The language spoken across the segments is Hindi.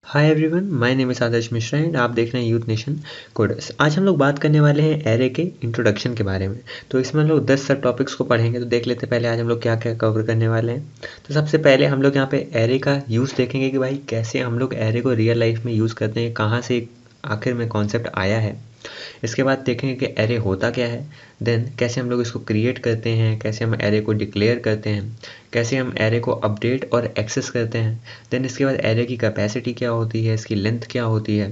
Hi everyone, my name is Adarsh Mishra and आप देख रहे हैं यूथ नेशन कोडर्स। आज हम लोग बात करने वाले हैं एरे के इंट्रोडक्शन के बारे में। तो इसमें हम लोग 10 सब टॉपिक्स को पढ़ेंगे। तो देख लेते पहले आज हम लोग क्या क्या कवर करने वाले हैं। तो सबसे पहले हम लोग यहाँ पे एरे का यूज़ देखेंगे कि भाई कैसे हम लोग एरे को रियल लाइफ में यूज़ करते हैं, कहाँ से आखिर में कॉन्सेप्ट आया है। इसके बाद देखेंगे कि एरे होता क्या है, देन कैसे हम लोग इसको क्रिएट करते हैं, कैसे हम एरे को डिक्लेयर करते हैं, कैसे हम एरे को अपडेट और एक्सेस करते हैं। देन इसके बाद एरे की कैपेसिटी क्या होती है, इसकी लेंथ क्या होती है।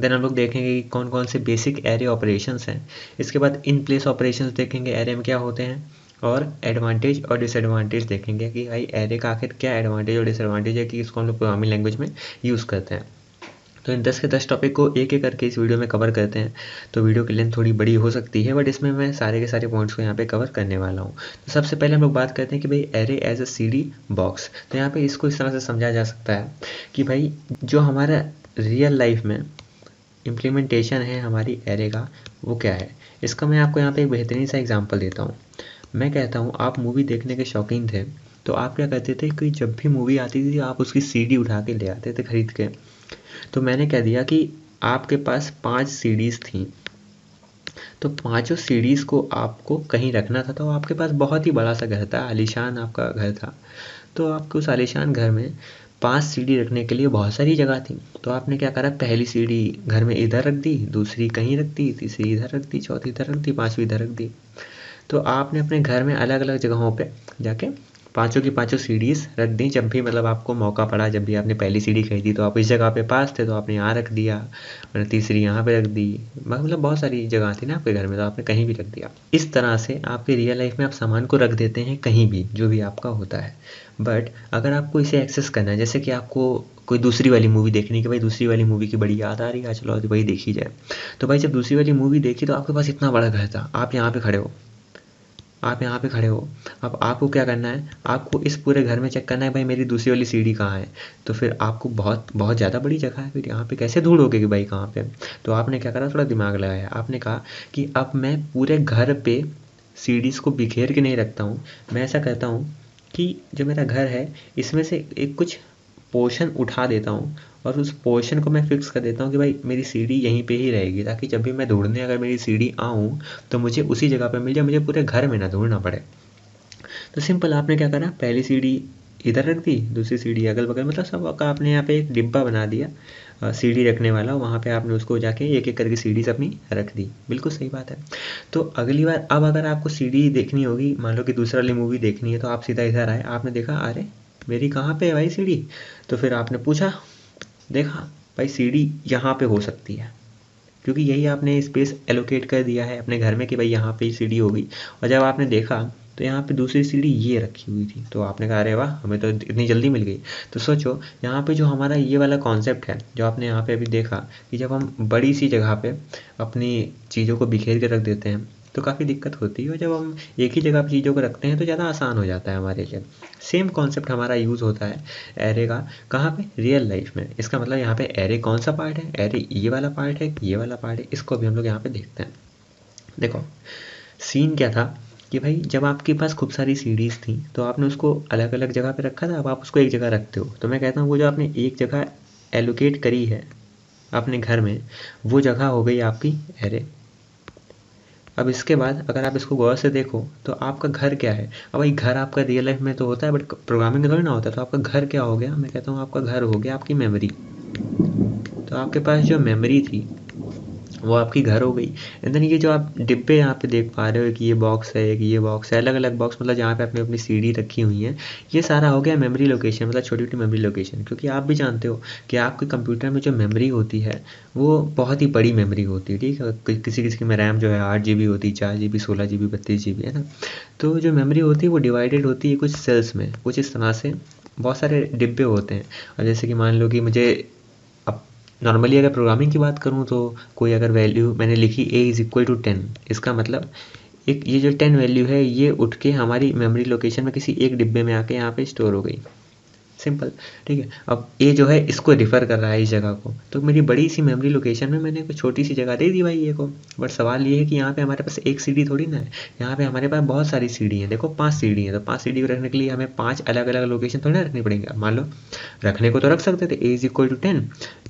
देन हम लोग देखेंगे कि कौन कौन से बेसिक एरे ऑपरेशंस हैं। इसके बाद इन प्लेस ऑपरेशंस देखेंगे एरे में क्या होते हैं, और एडवांटेज और डिसएडवांटेज देखेंगे कि भाई एरे का आखिर क्या एडवांटेज और डिसएडवांटेज है कि इसको हम लोग प्रोग्रामिंग लैंग्वेज में यूज़ करते हैं। तो इन 10 के 10 टॉपिक को एक एक करके इस वीडियो में कवर करते हैं। तो वीडियो की लेंथ थोड़ी बड़ी हो सकती है, बट इसमें मैं सारे के सारे पॉइंट्स को यहाँ पे कवर करने वाला हूँ। तो सबसे पहले हम लोग बात करते हैं कि भाई array as a CD box. तो यहाँ पे इसको इस तरह से समझा जा सकता है कि भाई जो हमारा रियल लाइफ में इम्प्लीमेंटेशन है हमारी एरे का, वो क्या है। इसका मैं आपको यहाँ पे एक बेहतरीन सा एग्जाम्पल देता हूँ। मैं कहता हूँ आप मूवी देखने के शौकीन थे, तो आप क्या करते थे कि जब भी मूवी आती थी आप उसकी सीडी उठा के ले आते थे खरीद के। तो मैंने कह दिया कि आपके पास 5 सीडीज़ थी, तो पाँचों सीडीज़ को आपको कहीं रखना था। तो आपके पास बहुत ही बड़ा सा घर था, आलीशान आपका घर था। तो आपके उस आलीशान घर में 5 सीडी रखने के लिए बहुत सारी जगह थी। तो आपने क्या करा, पहली सीडी घर में इधर रख दी, दूसरी कहीं रख दी, तीसरी इधर रख दी, चौथी इधर रख दी, पाँचवीं इधर रख दी। तो आपने अपने घर में अलग अलग जगहों पे जाके पाँचों की पाँचों सीडीज़ रख दी। जब भी मतलब आपको मौका पड़ा, जब भी आपने पहली सीडी खरीदी तो आप इस जगह पे पास थे तो आपने यहाँ रख दिया, और तीसरी यहाँ पे रख दी। मतलब बहुत सारी जगह थी ना आपके घर में, तो आपने कहीं भी रख दिया। इस तरह से आपके रियल लाइफ में आप सामान को रख देते हैं कहीं भी, जो भी आपका होता है। बट अगर आपको इसे एक्सेस करना है, जैसे कि आपको कोई दूसरी वाली मूवी देखनी, कि भाई दूसरी वाली मूवी की बड़ी याद आ रही है, चलो वही देखी जाए। तो भाई जब दूसरी वाली मूवी देखी तो आपके पास इतना बड़ा घर था, आप यहाँ पे खड़े हो, आप यहाँ पे खड़े हो। अब आपको क्या करना है, आपको इस पूरे घर में चेक करना है भाई मेरी दूसरी वाली सीढ़ी कहाँ है। तो फिर आपको बहुत बहुत ज़्यादा बड़ी जगह है, फिर यहाँ पे कैसे ढूंढोगे कि भाई कहाँ पे है। तो आपने क्या करा, थोड़ा दिमाग लगाया, आपने कहा कि अब मैं पूरे घर पे सीढ़ीज़ को बिखेर के नहीं रखता हूँ। मैं ऐसा करता हूँ कि जो मेरा घर है इसमें से एक कुछ पोर्शन उठा देता हूँ, और उस पोर्शन को मैं फिक्स कर देता हूँ कि भाई मेरी सीढ़ी यहीं पे ही रहेगी, ताकि जब भी मैं ढूंढने अगर मेरी सीढ़ी आऊँ तो मुझे उसी जगह पे मिल जाए, मुझे पूरे घर में ना ढूंढना पड़े। तो सिंपल आपने क्या करा, पहली सीढ़ी इधर रख दी, दूसरी सीढ़ी अगल बगल, मतलब सब का आपने यहाँ पे एक डिब्बा बना दिया सीढ़ी रखने वाला। वहाँ पे आपने उसको जाके एक एक करके सीढ़ीज अपनी रख दी। बिल्कुल सही बात है। तो अगली बार अब अगर आपको सीढ़ी देखनी होगी, मान लो कि दूसरा वाली मूवी देखनी है, तो आप सीधा इधर आए, आपने देखा अरे मेरी कहाँ पे है भाई सीढ़ी। तो फिर आपने पूछा, देखा भाई सीढ़ी यहाँ पे हो सकती है, क्योंकि यही आपने स्पेस एलोकेट कर दिया है अपने घर में कि भाई यहाँ पे सीढ़ी होगी। और जब आपने देखा तो यहाँ पे दूसरी सीढ़ी ये रखी हुई थी, तो आपने कहा अरे वाह हमें तो इतनी जल्दी मिल गई। तो सोचो यहाँ पे जो हमारा ये वाला कॉन्सेप्ट है, जो आपने यहाँ पे अभी देखा कि जब हम बड़ी सी जगह पे अपनी चीज़ों को बिखेर के रख देते हैं तो काफ़ी दिक्कत होती है, और जब हम एक ही जगह पर चीज़ों को रखते हैं तो ज़्यादा आसान हो जाता है हमारे लिए। सेम कॉन्सेप्ट हमारा यूज़ होता है एरे का, कहाँ पे, रियल लाइफ में। इसका मतलब यहाँ पे एरे कौन सा पार्ट है, एरे ये वाला पार्ट है, ये वाला पार्ट है, इसको भी हम लोग यहाँ पे देखते हैं। देखो सीन क्या था कि भाई जब आपके पास खूब सारी सीढ़ीज़ थी तो आपने उसको अलग अलग जगह पे रखा था, अब आप उसको एक जगह रखते हो। तो मैं कहता हूँ वो जो आपने एक जगह एलोकेट करी है अपने घर में, वो जगह हो गई आपकी एरे। अब इसके बाद अगर आप इसको गौर से देखो तो आपका घर क्या है। अब भाई घर आपका रियल लाइफ में तो होता है, बट प्रोग्रामिंग में थोड़ी ना होता है। तो आपका घर क्या हो गया, मैं कहता हूँ आपका घर हो गया आपकी मेमोरी। तो आपके पास जो मेमोरी थी वो आपकी घर हो गई। एंड देन ये जो आप डिब्बे यहाँ पे देख पा रहे हो, कि ये बॉक्स है, एक ये बॉक्स है, अलग अलग बॉक्स, मतलब जहाँ पे आपने अपनी सीडी रखी हुई है, ये सारा हो गया मेमोरी लोकेशन, मतलब छोटी छोटी मेमोरी लोकेशन। क्योंकि आप भी जानते हो कि आपके कंप्यूटर में जो मेमोरी होती है वो बहुत ही बड़ी मेमोरी होती है, ठीक है। किसी किसी की में रैम जो है 8 GB होती है, 4 GB, 16 GB, 32 GB, है ना। तो जो मेमोरी होती है वो डिवाइडेड होती है कुछ सेल्स में, कुछ इस तरह से बहुत सारे डिब्बे होते हैं। और जैसे कि मान लो कि मुझे अब नॉर्मली अगर प्रोग्रामिंग की बात करूँ तो कोई अगर वैल्यू मैंने लिखी a = 10, इसका मतलब एक ये जो 10 वैल्यू है ये उठ के हमारी मेमोरी लोकेशन में किसी एक डिब्बे में आके यहाँ पे स्टोर हो गई। सिंपल। ठीक है, अब ए जो है इसको रिफ़र कर रहा है इस जगह को, तो मेरी बड़ी सी मेमोरी लोकेशन में मैंने कोई छोटी सी जगह दे दी भाई ए को। बट सवाल ये है कि यहाँ पे हमारे पास एक सीडी थोड़ी ना है, यहाँ पे हमारे पास बहुत सारी सीडी हैं। देखो 5 सीडी हैं, तो 5 सीडी को रखने के लिए हमें 5 अलग अलग लोकेशन थोड़ी ना रखनी पड़ेंगी। अब मान लो रखने को तो रख सकते थे, A is equal to 10,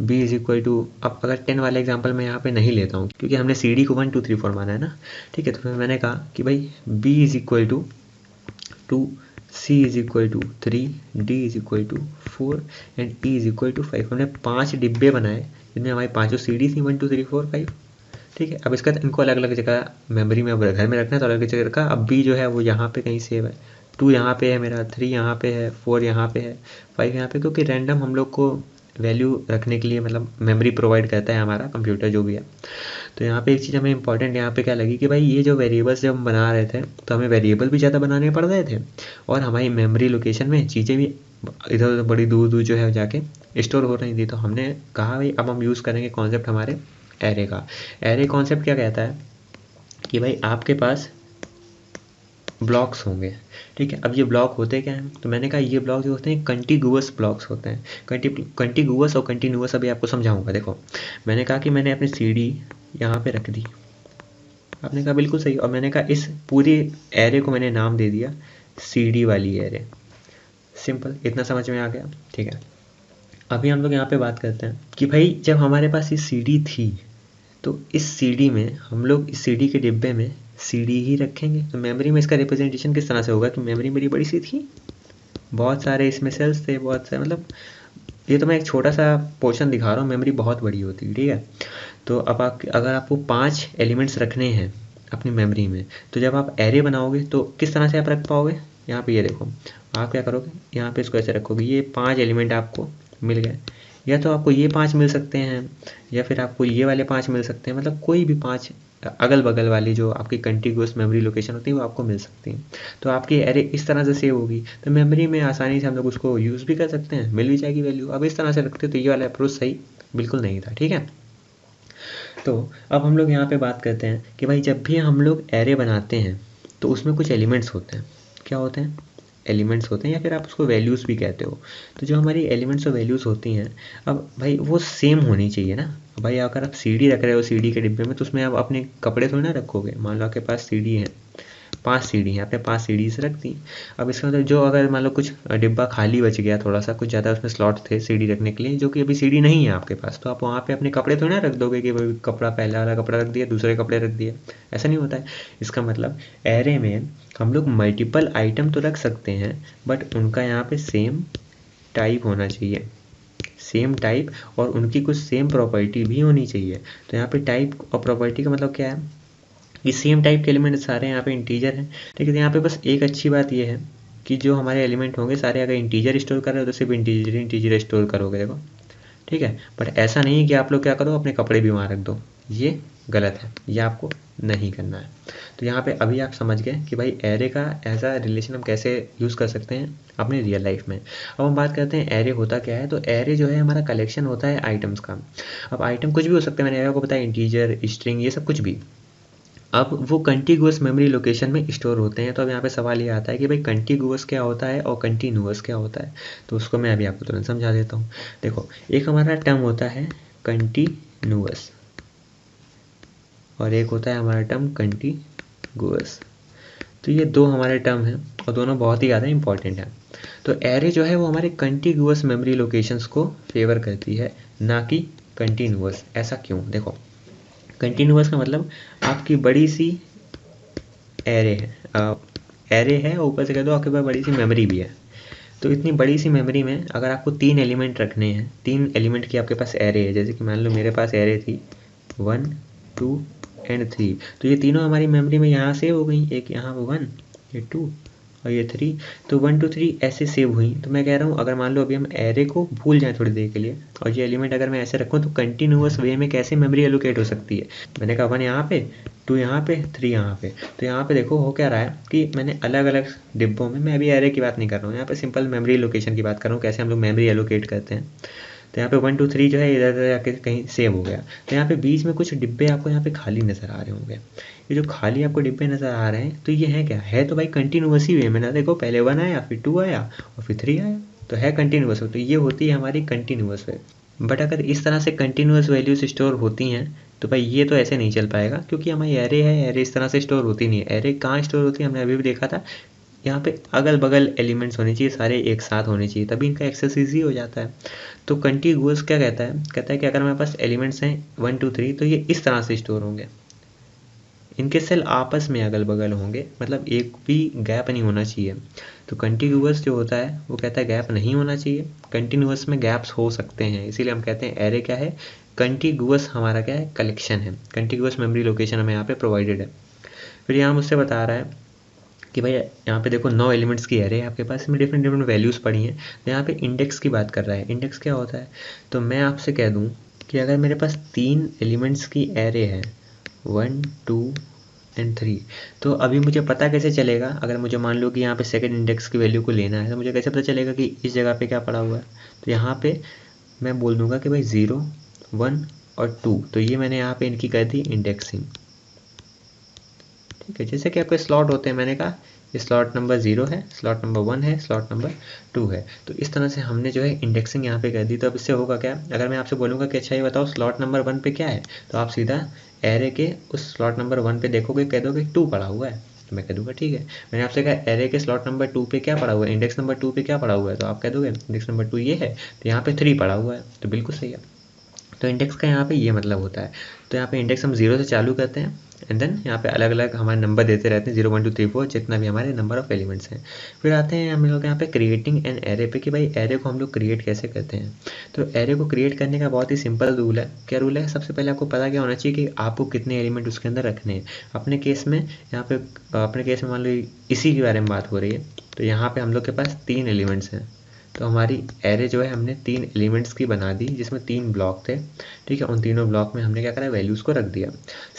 B is equal to, अब अगर 10 वाला एग्जाम्पल मैं यहाँ पे नहीं लेता हूँ क्योंकि हमने सीडी को 1 2 3 4 माना है ना। ठीक है, तो फिर मैंने कहा कि भाई B is equal to 2, C is equal to 3, D is equal to 4 and E is equal to 5। हमने 5 डिब्बे बनाए जिनमें हमारी पाँचों सीडी थी 1 2 3 4 5। ठीक है, अब इसका इनको अलग अलग जगह मेमोरी में घर में रखना है, तो अलग जगह रखा। अब B जो है वो यहाँ पे कहीं सेव है, 2 यहाँ पे है मेरा, 3 यहाँ पे है, 4 यहाँ पे है, 5 यहाँ पे, क्योंकि रैंडम हम लोग को वैल्यू रखने के लिए मतलब मेमोरी प्रोवाइड करता है हमारा कंप्यूटर जो भी है। तो यहाँ पे एक चीज़ हमें इंपॉर्टेंट यहाँ पे क्या लगी कि भाई ये जो वेरिएबल्स जब हम बना रहे थे तो हमें वेरिएबल भी ज़्यादा बनाने पड़ रहे थे और हमारी मेमोरी लोकेशन में चीज़ें भी इधर उधर बड़ी दूर दूर जो है जाके स्टोर हो रही थी। तो हमने कहा भाई अब हम यूज़ करेंगे कॉन्सेप्ट हमारे एरे का। एरे कॉन्सेप्ट क्या कहता है कि भाई आपके पास ब्लॉक्स होंगे। ठीक है, अब ये ब्लॉक होते क्या हैं, तो मैंने कहा ये ब्लॉक जो होते हैं कंटिगुअस ब्लॉक्स होते हैं। कंटिगुअस और कंटिन्यूअस अभी आपको समझाऊंगा। देखो मैंने कहा कि मैंने अपनी सीडी यहाँ पे रख दी, आपने कहा बिल्कुल सही, और मैंने कहा इस पूरी एरे को मैंने नाम दे दिया सीडी वाली एरे। सिंपल, इतना समझ में आ गया। ठीक है, अभी हम लोग यहाँ पे बात करते हैं कि भाई जब हमारे पास ये सीडी थी तो इस सीडी में हम लोग इस सीडी के डिब्बे में सीडी ही रखेंगे। तो मेमोरी में इसका रिप्रेजेंटेशन किस तरह से होगा कि मेमोरी मेरी बड़ी सी थी, बहुत सारे इसमें सेल्स थे, बहुत सारे, मतलब ये तो मैं एक छोटा सा पोर्शन दिखा रहा हूँ, मेमोरी बहुत बड़ी होती है। ठीक है, तो अब अगर आपको 5 एलिमेंट्स रखने हैं अपनी मेमोरी में, तो जब आप एरे बनाओगे तो किस तरह से आप रख पाओगे। यहाँ पे ये देखो, आप क्या करोगे, यहाँ पे इसको ऐसे रखोगे, ये 5 एलिमेंट आपको मिल गए, या तो आपको ये 5 मिल सकते हैं या फिर आपको ये वाले 5 मिल सकते हैं, मतलब कोई भी 5 अगल बगल वाली जो आपकी कंटिगुअस मेमोरी लोकेशन होती है वो आपको मिल सकती है। तो आपकी एरे इस तरह से सेव होगी, तो मेमोरी में आसानी से हम लोग उसको यूज़ भी कर सकते हैं, मिल भी जाएगी वैल्यू। अब इस तरह से रखते तो ये वाला अप्रोच सही बिल्कुल नहीं था। ठीक है, तो अब हम लोग यहाँ पे बात करते हैं कि भाई जब भी हम लोग एरे बनाते हैं तो उसमें कुछ एलिमेंट्स होते हैं। क्या होते हैं, एलिमेंट्स होते हैं, या फिर आप उसको वैल्यूज़ भी कहते हो। तो जो हमारी एलिमेंट्स और वैल्यूज़ होती हैं, अब भाई वो सेम होनी चाहिए ना। भाई अगर आप सीडी रख रहे हो सीडी के डिब्बे में, तो उसमें आप अपने कपड़े थोड़ी ना रखोगे। मान लो आपके पास सीडी है, 5 सीडी हैं, आपने 5 सीडीज रख दी। अब इसका मतलब जो अगर मान लो कुछ डिब्बा खाली बच गया, थोड़ा सा कुछ ज़्यादा उसमें स्लॉट थे सीडी रखने के लिए, जो कि अभी सीडी नहीं है आपके पास, तो आप वहाँ पे अपने कपड़े थोड़ी ना रख दोगे कि भाई कपड़ा पहला वाला कपड़ा रख दिया, दूसरे कपड़े रख दिए। ऐसा नहीं होता है। इसका मतलब एरे में हम लोग मल्टीपल आइटम तो रख सकते हैं, बट उनका यहाँ पे सेम टाइप होना चाहिए, सेम टाइप, और उनकी कुछ सेम प्रॉपर्टी भी होनी चाहिए। तो यहाँ पे टाइप और प्रॉपर्टी का मतलब क्या है, ये सेम टाइप के एलिमेंट सारे यहाँ पे इंटीजर हैं। ठीक है, यहाँ पे बस एक अच्छी बात ये है कि जो हमारे एलिमेंट होंगे सारे अगर इंटीजर स्टोर कर रहे हो तो सिर्फ इंटीजर स्टोर करोगे। देखो ठीक है, बट ऐसा नहीं है कि आप लोग क्या करो अपने कपड़े भी वहाँ रख दो, ये गलत है, ये आपको नहीं करना है। तो यहाँ पे अभी आप समझ गए कि भाई एरे का एज अ रिलेशन हम कैसे यूज़ कर सकते हैं अपने रियल लाइफ में। अब हम बात करते हैं एरे होता क्या है। तो एरे जो है हमारा कलेक्शन होता है आइटम्स का। अब आइटम कुछ भी हो सकते हैं, मैंने आपको बताया इंटीजर, स्ट्रिंग, ये सब कुछ भी। अब वो कंटिगुअस मेमोरी लोकेशन में स्टोर होते हैं। तो अब यहाँ पे सवाल ये आता है कि भाई कंटिगुअस क्या होता है और कंटिन्यूअस क्या होता है। तो उसको मैं अभी आपको तुरंत समझा देता हूँ। देखो एक हमारा टर्म होता है कंटिन्यूअस और एक होता है हमारा टर्म कंटिगुअस। तो ये दो हमारे टर्म हैं और दोनों बहुत ही ज़्यादा इंपॉर्टेंट हैं। तो एरे जो है वो हमारे कंटिगुअस मेमोरी लोकेशंस को फेवर करती है, ना कि कंटिन्यूअस। ऐसा क्यों, देखो कंटिन्यूअस का मतलब आपकी बड़ी सी एरे है, एरे है और ऊपर से कह दो आपके पास बड़ी सी मेमोरी भी है। तो इतनी बड़ी सी मेमोरी में अगर आपको 3 एलिमेंट रखने हैं, 3 एलिमेंट की आपके पास एरे है, जैसे कि मान लो मेरे पास एरे थी 1 2 एंड 3, तो ये तीनों हमारी मेमोरी में यहाँ सेव हो गई। एक यहाँ 1, ये 2 और ये 3, तो 1 2 3 ऐसे सेव हुई। तो मैं कह रहा हूँ अगर मान लो अभी हम एरे को भूल जाएं थोड़ी देर के लिए और ये एलिमेंट अगर मैं ऐसे रखूँ तो कंटिन्यूअस वे में कैसे मेमोरी एलोकेट हो सकती है। मैंने कहा 1 यहाँ पे, 2 यहाँ पे, 3 यहाँ पे। तो यहाँ पे देखो हो क्या रहा है कि मैंने अलग अलग डिब्बों में, मैं अभी एरे की बात नहीं कर रहा हूँ, यहाँ पे सिंपल मेमोरी लोकेशन की बात कर रहा हूँ, कैसे हम लोग मेमोरी एलोकेट करते हैं। तो यहाँ पे 1 2 3 जो है इधर उधर जाके कहीं सेव हो गया। तो यहाँ पे बीच में कुछ डिब्बे आपको यहाँ पे खाली नज़र आ रहे होंगे। ये जो खाली आपको डिब्बे नज़र आ रहे हैं तो ये है क्या है, तो भाई कंटिन्यूअस ही वे में ना। देखो पहले 1 आया, फिर 2 आया और फिर 3 आया। तो है कंटिन्यूस वे, तो ये होती है हमारी कंटिन्यूस वे। बट अगर इस तरह से कंटिन्यूस वैल्यूज स्टोर होती हैं तो भाई ये तो ऐसे नहीं चल पाएगा, क्योंकि हमारी एरे है, एरे इस तरह से स्टोर होती नहीं है। एरे कहाँ स्टोर होती है हमने अभी भी देखा था, यहाँ पे अगल बगल एलिमेंट्स होने चाहिए, सारे एक साथ होने चाहिए, तभी इनका एक्सेस ईजी हो जाता है। तो कंटिन्यूअस क्या कहता है कि अगर हमारे पास एलिमेंट्स हैं 1 2 3 तो ये इस तरह से स्टोर होंगे, इनके सेल आपस में अगल बगल होंगे, मतलब एक भी गैप नहीं होना चाहिए। तो कंटिन्यूअस जो होता है वो कहता है गैप नहीं होना चाहिए, कंटिन्यूअस में गैप्स हो सकते हैं, इसीलिए हम कहते हैं एरे क्या है, कंटिन्यूअस हमारा क्या है, कलेक्शन है, कंटिन्यूअस मेमोरी लोकेशन हमें यहाँ पे प्रोवाइडेड है। फिर यहाँ मुझसे बता रहा है कि भाई यहाँ पे देखो 9 एलिमेंट्स की एरे है आपके पास, इसमें डिफरेंट डिफरेंट वैल्यूज़ पड़ी हैं। तो यहाँ पे इंडेक्स की बात कर रहा है। इंडेक्स क्या होता है, तो मैं आपसे कह दूँ कि अगर मेरे पास 3 एलिमेंट्स की एरे है 1 2 एंड 3, तो अभी मुझे पता कैसे चलेगा, अगर मुझे मान लो कि यहाँ पे सेकंड इंडेक्स की वैल्यू को लेना है तो मुझे कैसे पता चलेगा कि इस जगह पे क्या पड़ा हुआ है। तो यहाँ पे मैं बोल दूंगा कि भाई 0 1 और 2, तो ये मैंने यहाँ पे इनकी कर दी इंडेक्सिंग। ठीक है, जैसे कि आपके स्लॉट होते हैं, मैंने कहा स्लॉट नंबर 0 है, स्लॉट नंबर 1 है, स्लॉट नंबर 2 है। तो इस तरह से हमने जो है इंडेक्सिंग यहाँ पे कर दी। तो अब इससे होगा क्या, अगर मैं आपसे बोलूँगा कि अच्छा ये बताओ स्लॉट नंबर 1 पे क्या है, तो आप सीधा एरे के उस स्लॉट नंबर 1 पे देखोगे, कह दोगे 2 पड़ा हुआ है, तो मैं कह दूँगा ठीक है। मैंने आपसे कहा एरे के स्लॉट नंबर 2 पे क्या पड़ा हुआ है, इंडेक्स नंबर 2 पे क्या पड़ा हुआ है, तो आप कह दोगे इंडेक्स नंबर 2 ये है, तो यहाँ पे 3 पड़ा हुआ है, तो बिल्कुल सही है। तो इंडेक्स का यहाँ पे ये मतलब होता है। तो यहाँ पे इंडेक्स हम 0 से चालू करते हैं एंड देन यहाँ पे अलग अलग हमारे नंबर देते रहते हैं, 0 1 2 3 4 जितना भी हमारे नंबर ऑफ एलिमेंट्स हैं। फिर आते हैं हम लोग यहाँ पे क्रिएटिंग एन एरे पे, कि भाई एरे को हम लोग क्रिएट कैसे करते हैं। तो एरे को क्रिएट करने का बहुत ही सिंपल रूल है। क्या रूल है, सबसे पहले आपको पता क्या होना चाहिए कि आपको कितने एलिमेंट उसके अंदर रखने हैं। अपने केस में यहाँ पे अपने केस में मान लो इसी के बारे में बात हो रही है, तो यहाँ पे हम लोग के पास 3 एलिमेंट्स हैं। तो हमारी एरे जो है हमने 3 एलिमेंट्स की बना दी, जिसमें 3 ब्लॉक थे। ठीक है, उन तीनों ब्लॉक में हमने क्या करा, वैल्यूज़ को रख दिया,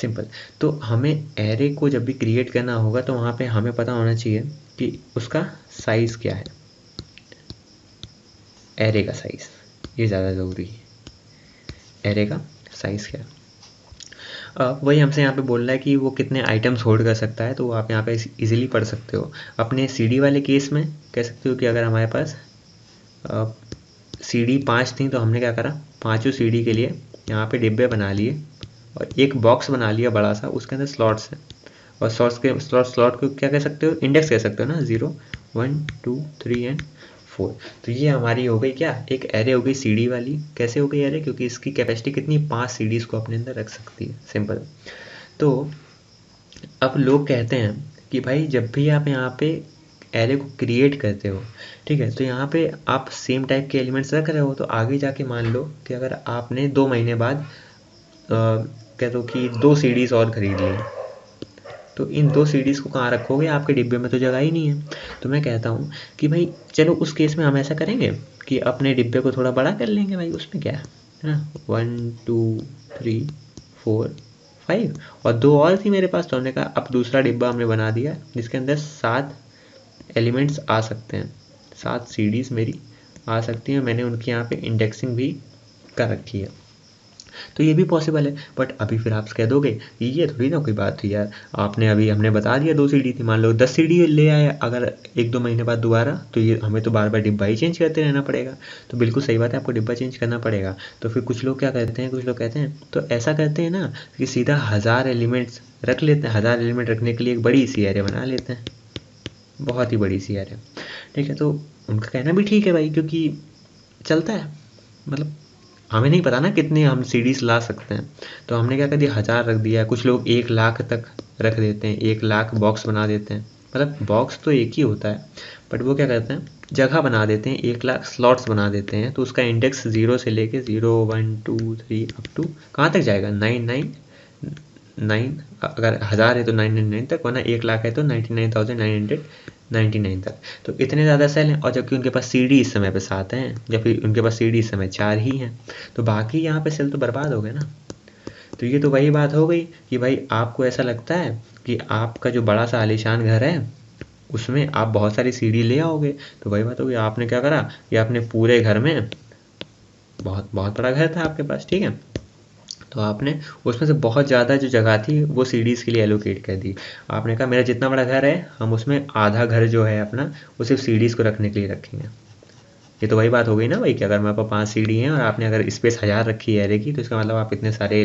सिंपल। तो हमें एरे को जब भी क्रिएट करना होगा तो वहाँ पे हमें पता होना चाहिए कि उसका साइज़ क्या है, एरे का साइज़, ये ज़्यादा ज़रूरी है, एरे का साइज़ क्या है। अब वही हमसे यहाँ पे बोल रहा है कि वो कितने आइटम्स होल्ड कर सकता है, तो आप यहाँ पे इजीली पढ़ सकते हो। अपने CD वाले केस में कह सकते हो कि अगर हमारे पास CD 5 थी, तो हमने क्या करा, पाँचों CD के लिए यहाँ पे डिब्बे बना लिए और एक बॉक्स बना लिया बड़ा सा, उसके अंदर स्लॉट्स हैं। और स्लॉट को क्या कह सकते हो, इंडेक्स कह सकते हो ना, 0 1 2 3 एंड 4। तो ये हमारी हो गई क्या, एक एरे हो गई CD वाली। कैसे हो गई एरे, क्योंकि इसकी कैपेसिटी कितनी, 5 CDs को अपने अंदर रख सकती है, सिंपल। तो अब लोग कहते हैं कि भाई जब भी आप यहाँ पे एरे को क्रिएट करते हो, ठीक है, तो यहाँ पे आप सेम टाइप के एलिमेंट्स रख रहे हो, तो आगे जाके मान लो कि अगर आपने 2 महीने बाद कह दो कि 2 CDs और खरीद ली, तो इन 2 CDs को कहाँ रखोगे, आपके डिब्बे में तो जगह ही नहीं है। तो मैं कहता हूँ कि भाई चलो उस केस में हम ऐसा करेंगे कि अपने डिब्बे को थोड़ा बड़ा कर लेंगे, भाई उसमें क्या है ना, 1 2 3 4 5 और 2 और थी मेरे पास, तो हमने कहा अब दूसरा डिब्बा हमने बना दिया जिसके अंदर 7 एलिमेंट्स आ सकते हैं, 7 CDs मेरी आ सकती हैं। मैंने उनकी यहाँ पे इंडेक्सिंग भी कर रखी है, तो ये भी पॉसिबल है। बट अभी फिर आप कह दोगे ये थोड़ी ना कोई बात थी यार, आपने अभी हमने बता दिया 2 CD थी, मान लो 10 CD ले आए अगर 1 2 महीने बाद दोबारा, तो ये हमें तो बार बार डिब्बा ही चेंज करते रहना पड़ेगा। तो बिल्कुल सही बात है, आपको डिब्बा चेंज करना पड़ेगा। तो फिर कुछ लोग क्या करते हैं, कुछ लोग कहते हैं तो ऐसा करते हैं ना कि सीधा 1000 एलिमेंट्स रख लेते हैं, 1000 एलिमेंट रखने के लिए एक बड़ी सी एरे बना लेते हैं, बहुत ही बड़ी सी एरे। ठीक है, तो उनका कहना भी ठीक है भाई, क्योंकि चलता है, मतलब हमें नहीं पता ना कितने हम CDs ला सकते हैं, तो हमने क्या कर दिया, 1000 रख दिया। कुछ लोग 1 लाख तक रख देते हैं, 1 लाख बॉक्स बना देते हैं, मतलब बॉक्स तो एक ही होता है बट वो क्या करते हैं, जगह बना देते हैं, 1 लाख स्लॉट्स बना देते हैं। तो उसका इंडेक्स 0 से लेके 0 1 2 3 अप टू कहाँ तक जाएगा, 999, अगर 1000 है तो 999 तक, वरना 1 लाख है तो 99,999 तक। तो इतने ज़्यादा सेल हैं, और जबकि उनके पास CD इस समय पे 7 हैं, जबकि उनके पास CD इस समय 4 ही हैं, तो बाकी यहाँ पे सेल तो बर्बाद हो गए ना। तो ये तो वही बात हो गई कि भाई आपको ऐसा लगता है कि आपका जो बड़ा सा आलीशान घर है उसमें आप बहुत सारी CD ले आओगे, तो वही बात होगी, आपने क्या करा कि आपने पूरे घर में, बहुत बहुत बड़ा घर था आपके पास, ठीक है, तो आपने उसमें से बहुत ज़्यादा जो जगह थी वो CDs के लिए एलोकेट कर दी। आपने कहा मेरा जितना बड़ा घर है हम उसमें आधा घर जो है अपना वो सिर्फ CDs को रखने के लिए रखेंगे। ये तो वही बात हो गई ना भाई कि अगर मेरे पास 5 सीढ़ी हैं और आपने अगर स्पेस 1000 रखी है एरे की, तो इसका मतलब आप इतने सारे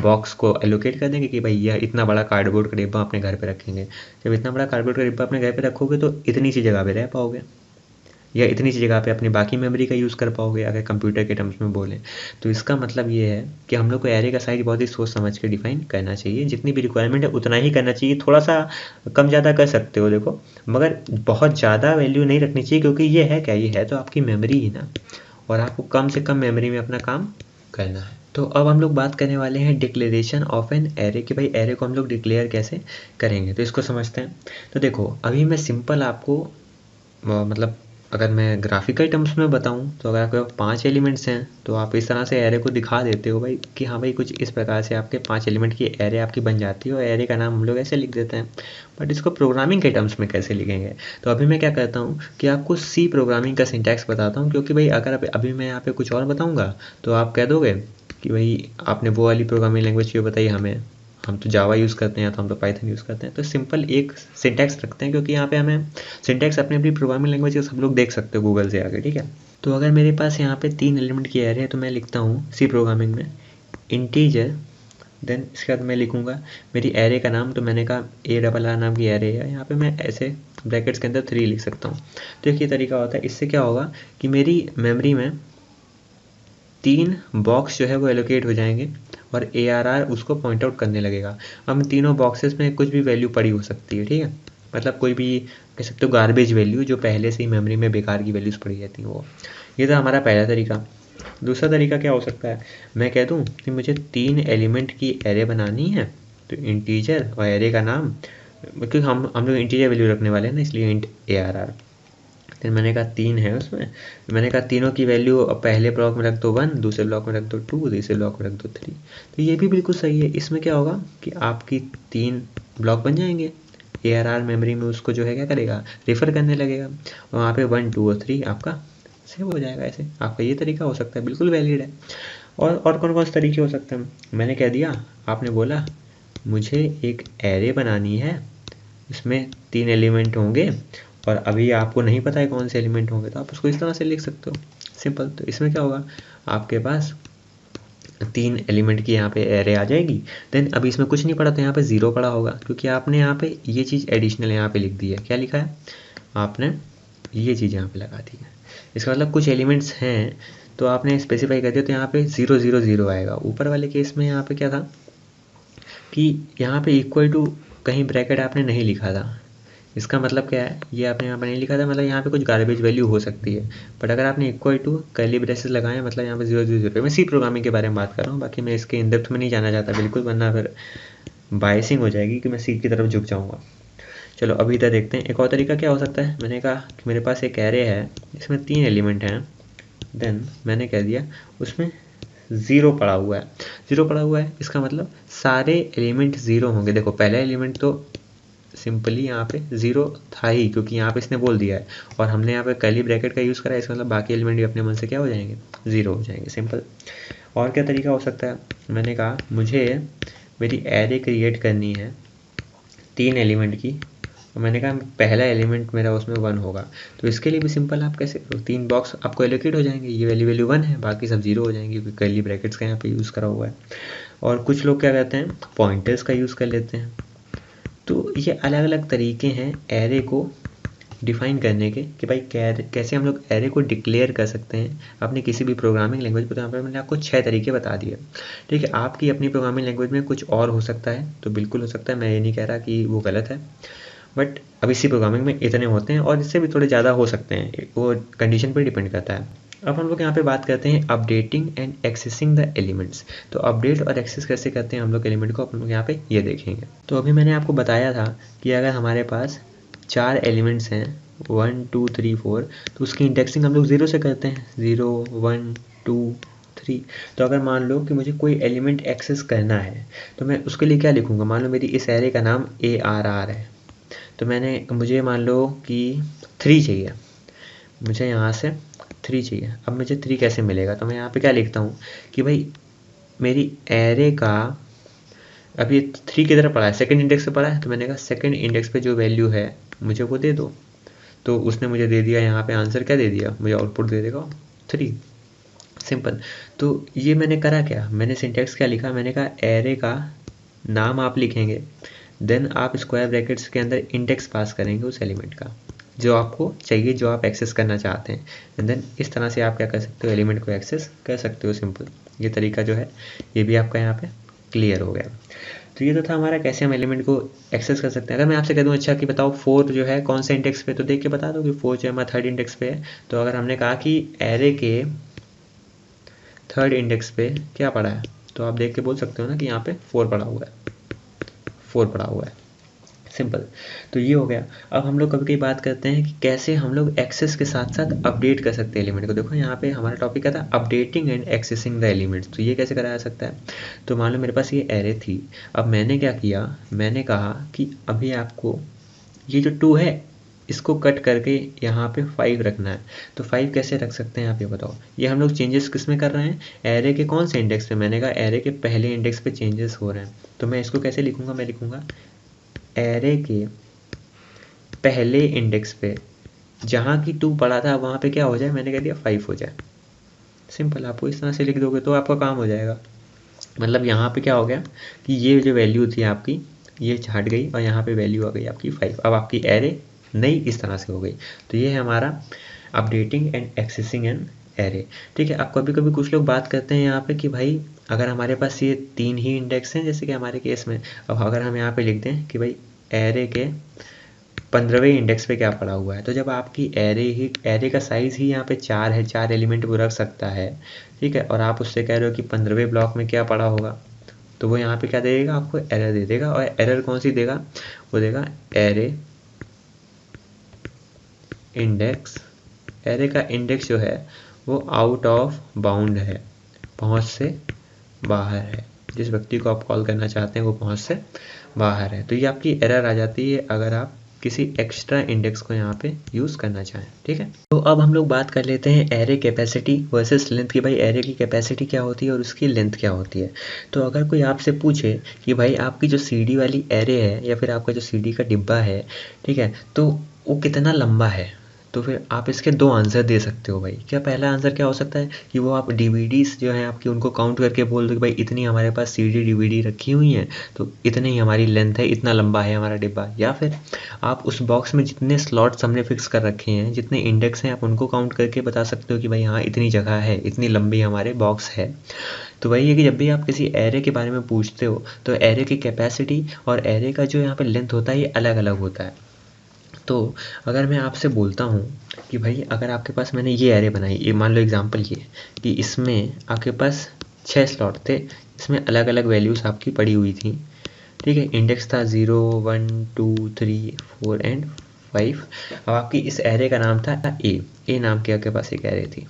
बॉक्स को एलोकेट कर देंगे कि भाई यह इतना बड़ा कार्डबोर्ड का डिब्बा अपने घर पे रखेंगे। जब इतना बड़ा कार्डबोर्ड का डिब्बा अपने घर पे रखोगे तो इतनी सी जगह पे रह पाओगे, या इतनी सी जगह पे अपनी बाकी मेमोरी का यूज़ कर पाओगे अगर कंप्यूटर के टर्म्स में बोलें। तो इसका मतलब ये है कि हम लोग को एरे का साइज बहुत ही सोच समझ के डिफाइन करना चाहिए। जितनी भी रिक्वायरमेंट है उतना ही करना चाहिए, थोड़ा सा कम ज़्यादा कर सकते हो देखो, मगर बहुत ज़्यादा वैल्यू नहीं रखनी चाहिए, क्योंकि ये है क्या, ये है तो आपकी मेमोरी ही ना, और आपको कम से कम मेमोरी में अपना काम करना है। तो अब हम लोग बात करने वाले हैं डिक्लेरेशन ऑफ एन एरे, कि भाई एरे को हम लोग डिक्लेयर कैसे करेंगे। तो इसको समझते हैं। तो देखो अभी मैं सिंपल आपको मतलब अगर मैं ग्राफिकल टर्म्स में बताऊं तो अगर आपके 5 एलिमेंट्स हैं तो आप इस तरह से एरे को दिखा देते हो भाई कि हाँ भाई कुछ इस प्रकार से आपके 5 एलिमेंट की एरे आपकी बन जाती है, और एरे का नाम हम लोग ऐसे लिख देते हैं। बट इसको प्रोग्रामिंग के टर्म्स में कैसे लिखेंगे, तो अभी मैं क्या करता हूँ कि आपको सी प्रोग्रामिंग का सिंटैक्स बताता हूँ, क्योंकि भाई अगर अभी मैं यहाँ पे कुछ और बताऊँगा तो आप कह दोगे कि भाई आपने वो वाली प्रोग्रामिंग लैंग्वेज क्यों बताई हमें, हम तो जावा यूज़ करते हैं, तो हम तो पाइथन यूज़ करते हैं। तो सिंपल एक सिंटैक्स रखते हैं, क्योंकि यहाँ पे हमें सिंटैक्स अपनी अपनी प्रोग्रामिंग लैंग्वेज के सब लोग देख सकते हो गूगल से आगे, ठीक है। तो अगर मेरे पास यहाँ पे 3 एलिमेंट की एरे है तो मैं लिखता हूँ सी प्रोग्रामिंग में इंटीजर, देन इसके बाद मैं लिखूँगा मेरी एरे का नाम, तो मैंने कहा ARR नाम की एरे है, यहाँ पे मैं ऐसे ब्रैकेट्स के अंदर 3 लिख सकता हूँ। तो एक ये तरीका होता है। इससे क्या होगा कि मेरी मेमोरी में 3 बॉक्स जो है वो एलोकेट हो जाएंगे और ARR उसको पॉइंट आउट करने लगेगा। अब तीनों बॉक्सेस में कुछ भी वैल्यू पड़ी हो सकती है, ठीक है, मतलब कोई भी कह सकते हो गार्बेज वैल्यू जो पहले से ही मेमोरी में बेकार की वैल्यूज़ पड़ी रहती हैं वो। ये था हमारा पहला तरीका। दूसरा तरीका क्या हो सकता है, मैं कह दूँ कि मुझे 3 एलिमेंट की एरे बनानी है, तो इंटीजर और एरे का नाम, क्योंकि हम लोग इंटीजर वैल्यू रखने वाले हैं ना, इसलिए इंट ARR। फिर मैंने कहा 3 है उसमें, मैंने कहा तीनों की वैल्यू पहले ब्लॉक में रख दो 1, दूसरे ब्लॉक में रख दो 2, तीसरे ब्लॉक में रख दो 3। तो ये भी बिल्कुल सही है। इसमें क्या होगा कि आपकी 3 ब्लॉक बन जाएंगे, ARR मेमोरी में उसको जो है क्या करेगा, रेफर करने लगेगा, और वहाँ पे 1, 2 और 3 आपका सेव हो जाएगा। ऐसे आपका ये तरीका हो सकता है, बिल्कुल वैलिड है। और कौन कौन से तरीके हो सकते हैं, मैंने कह दिया, आपने बोला मुझे एक एरे बनानी है, इसमें 3 एलिमेंट होंगे, और अभी आपको नहीं पता है कौन से एलिमेंट होंगे, तो आप उसको इस तरह से लिख सकते हो, सिंपल। तो इसमें क्या होगा, आपके पास 3 एलिमेंट की यहाँ पे एरे आ जाएगी। देन अभी इसमें कुछ नहीं पड़ा तो यहाँ पे 0 पड़ा होगा, क्योंकि आपने यहाँ पे ये चीज़ एडिशनल यहाँ पे लिख दी है। क्या लिखा है आपने, ये चीज़ यहाँ पे लगा दी है। इसका मतलब कुछ एलिमेंट्स हैं तो आपने स्पेसिफाई कर दिया, तो यहाँ पे 0 0 0 आएगा। ऊपर वाले केस में यहाँ पे क्या था कि यहाँ पे इक्वल टू कहीं ब्रैकेट आपने नहीं लिखा था। इसका मतलब क्या है, ये आपने यहाँ पर नहीं लिखा था, मतलब यहाँ पे कुछ गार्बेज वैल्यू हो सकती है। बट अगर आपने इक्वल टू कर्ली ब्रेसेस लगाए, मतलब यहाँ पे 0 0 0, मैं सी प्रोग्रामिंग के बारे में बात कर रहा हूँ, बाकी मैं इसके इन डेप्थ में नहीं जाना चाहता बिल्कुल, वरना फिर बायसिंग हो जाएगी कि मैं सी की तरफ झुक जाऊँगा। चलो अभी इधर देखते हैं एक और तरीका क्या हो सकता है। मैंने कहा कि मेरे पास एक एरे है, इसमें 3 एलिमेंट हैं, देन मैंने कह दिया उसमें 0 पड़ा हुआ है। 0 पड़ा हुआ है, इसका मतलब सारे एलिमेंट 0 होंगे। देखो पहला एलिमेंट तो सिंपली यहाँ पे 0 था ही, क्योंकि यहाँ पे इसने बोल दिया है, और हमने यहाँ पे कर्ली ब्रैकेट का यूज़ करा है, इसका मतलब बाकी एलिमेंट भी अपने मन से क्या हो जाएंगे, 0 हो जाएंगे, सिंपल। और क्या तरीका हो सकता है, मैंने कहा मुझे मेरी एरे क्रिएट करनी है 3 एलिमेंट की, और मैंने कहा पहला एलिमेंट मेरा उसमें 1 होगा। तो इसके लिए भी सिंपल आप कैसे करो, 3 बॉक्स आपको एलोकेट हो जाएंगे, ये वैल्यू 1 है, बाकी सब 0 हो जाएंगे, क्योंकि कर्ली ब्रैकेट्स का यहाँ पे यूज़ करा हुआ है। और कुछ लोग क्या कहते हैं, पॉइंटर्स का यूज़ कर लेते हैं। तो ये अलग अलग तरीके हैं एरे को डिफ़ाइन करने के, कि भाई कैसे हम लोग एरे को डिक्लेयर कर सकते हैं अपनी किसी भी प्रोग्रामिंग लैंग्वेज पर। तो यहाँ पर मैंने आपको 6 तरीके बता दिए, ठीक है। आपकी अपनी प्रोग्रामिंग लैंग्वेज में कुछ और हो सकता है, तो बिल्कुल हो सकता है, मैं ये नहीं कह रहा कि वो गलत है, बट अब इसी प्रोग्रामिंग में इतने होते हैं, और इससे भी थोड़े ज़्यादा हो सकते हैं, वो कंडीशन पर डिपेंड करता है। अब हम लोग यहाँ पे बात करते हैं updating and accessing the elements. तो अपडेट और एक्सेस कैसे करते हैं हम लोग एलिमेंट को, अपन लोग यहाँ पे ये देखेंगे। तो अभी मैंने आपको बताया था कि अगर हमारे पास 4 एलिमेंट्स हैं 1 2 3 4, तो उसकी इंडेक्सिंग हम लोग 0 से करते हैं, 0 1 2 3। तो अगर मान लो कि मुझे कोई एलिमेंट एक्सेस करना है, तो मैं उसके लिए क्या लिखूँगा, मान लो मेरी इस एरे का नाम ARR है, तो मुझे मान लो कि 3 चाहिए, मुझे यहाँ से 3 चाहिए। अब मुझे 3 कैसे मिलेगा, तो मैं यहाँ पे क्या लिखता हूँ कि भाई मेरी एरे का अभी 3 किधर पड़ा है, सेकंड इंडेक्स पे पड़ा है, तो मैंने कहा सेकंड इंडेक्स पे जो वैल्यू है मुझे वो दे दो। तो उसने मुझे दे दिया यहाँ पे आंसर, क्या दे दिया मुझे, आउटपुट दे देगा 3। सिंपल। तो ये मैंने करा क्या, मैंने सिंटैक्स क्या लिखा, मैंने कहा एरे का नाम आप लिखेंगे, देन आप स्क्वायर ब्रैकेट्स के अंदर इंडेक्स पास करेंगे उस एलिमेंट का जो आपको चाहिए, जो आप एक्सेस करना चाहते हैं, एंड देन इस तरह से आप क्या कर सकते हो, एलिमेंट को एक्सेस कर सकते हो। सिंपल। ये तरीका जो है ये भी आपका यहाँ पे क्लियर हो गया। तो ये तो था हमारा कैसे हम एलिमेंट को एक्सेस कर सकते हैं। अगर मैं आपसे कह दूँ अच्छा कि बताओ 4 जो है कौन से इंडेक्स पे, तो देख के बता दो कि 4 जो है हमारा 3rd इंडेक्स पे है। तो अगर हमने कहा कि एरे के 3rd इंडेक्स पे क्या पड़ा है, तो आप देख के बोल सकते हो ना कि यहाँ पे 4 पड़ा हुआ है, 4 पड़ा हुआ है। सिंपल। तो ये हो गया। अब हम लोग कभी कभी बात करते हैं कि कैसे हम लोग एक्सेस के साथ साथ अपडेट कर सकते हैं एलिमेंट को। देखो यहाँ पे हमारा टॉपिक क्या था, updating and accessing the elements. तो ये कैसे कराया जा सकता है, तो मान लो मेरे पास ये एरे थी, अब मैंने क्या किया, मैंने कहा कि अभी आपको ये जो 2 है इसको कट करके यहाँ पे 5 रखना है। तो 5 कैसे रख सकते हैं आप ये बताओ। ये हम लोग चेंजेस किस में कर रहे हैं, एरे के कौन से इंडेक्स पे, मैंने कहा एरे के पहले इंडेक्स पे चेंजेस हो रहे हैं। तो मैं इसको कैसे लिखूंगा, मैं लिखूंगा एरे के पहले इंडेक्स पे जहाँ की 2 पड़ा था वहाँ पे क्या हो जाए, मैंने कह दिया 5 हो जाए। सिंपल। आपको इस तरह से लिख दोगे तो आपका काम हो जाएगा। मतलब यहाँ पे क्या हो गया कि ये जो वैल्यू थी आपकी ये हट गई और यहाँ पे वैल्यू आ गई आपकी 5। अब आपकी एरे नई इस तरह से हो गई। तो ये है हमारा updating and accessing an array. ठीक है। अब कभी कभी कुछ लोग बात करते हैं यहाँ पे कि भाई अगर हमारे पास ये 3 ही इंडेक्स हैं, जैसे कि हमारे केस में, अब अगर हम यहाँ पे लिख दें कि भाई एरे के 15वें इंडेक्स पे क्या पड़ा हुआ है, तो जब आपकी एरे का साइज ही यहाँ पे 4 है, 4 एलिमेंट वो रख सकता है, ठीक है, और आप उससे कह रहे हो कि 15वें ब्लॉक में क्या पड़ा होगा, तो वो यहाँ पे क्या देगा, आपको एरर दे देगा। और एरर कौन सी देगा, वो देगा एरे इंडेक्स। एरे का इंडेक्स जो है वो आउट ऑफ बाउंड है, पहुंच से बाहर है। जिस व्यक्ति को आप कॉल करना चाहते हैं वो पहुंच से बाहर है। तो ये आपकी एरर आ जाती है अगर आप किसी एक्स्ट्रा इंडेक्स को यहाँ पे यूज़ करना चाहें। ठीक है। तो अब हम लोग बात कर लेते हैं एरे कैपेसिटी वर्सेस लेंथ की। भाई एरे की कैपेसिटी क्या होती है और उसकी लेंथ क्या होती है। तो अगर कोई आपसे पूछे कि भाई आपकी जो सीडी वाली एरे है या फिर आपका जो सीडी का डिब्बा है, ठीक है, तो वो कितना लंबा है, तो फिर आप इसके 2 आंसर दे सकते हो भाई। क्या पहला आंसर क्या हो सकता है कि वो आप डीवीडीज जो हैं आपकी उनको काउंट करके बोल दो कि भाई इतनी हमारे पास सीडी डीवीडी रखी हुई हैं, तो इतनी ही हमारी लेंथ है, इतना लंबा है हमारा डिब्बा। या फिर आप उस बॉक्स में जितने स्लॉट्स हमने फिक्स कर रखे हैं, जितने इंडेक्स हैं, आप उनको काउंट करके बता सकते हो कि भाई हाँ इतनी जगह है, इतनी लंबी हमारे बॉक्स है। तो वही है कि जब भी आप किसी एरे के बारे में पूछते हो तो एरे की कैपेसिटी और एरे का जो यहाँ पे लेंथ होता है ये अलग अलग होता है। तो अगर मैं आपसे बोलता हूँ कि भाई अगर आपके पास मैंने ये एरे बनाई, ये मान लो एग्जांपल ये कि इसमें आपके पास 6 स्लॉट थे, इसमें अलग अलग वैल्यूज़ आपकी पड़ी हुई थी, ठीक है, इंडेक्स था 0 1 2 3 4 एंड 5। अब आपकी इस एरे का नाम था ए नाम की आपके पास एक एरे थी।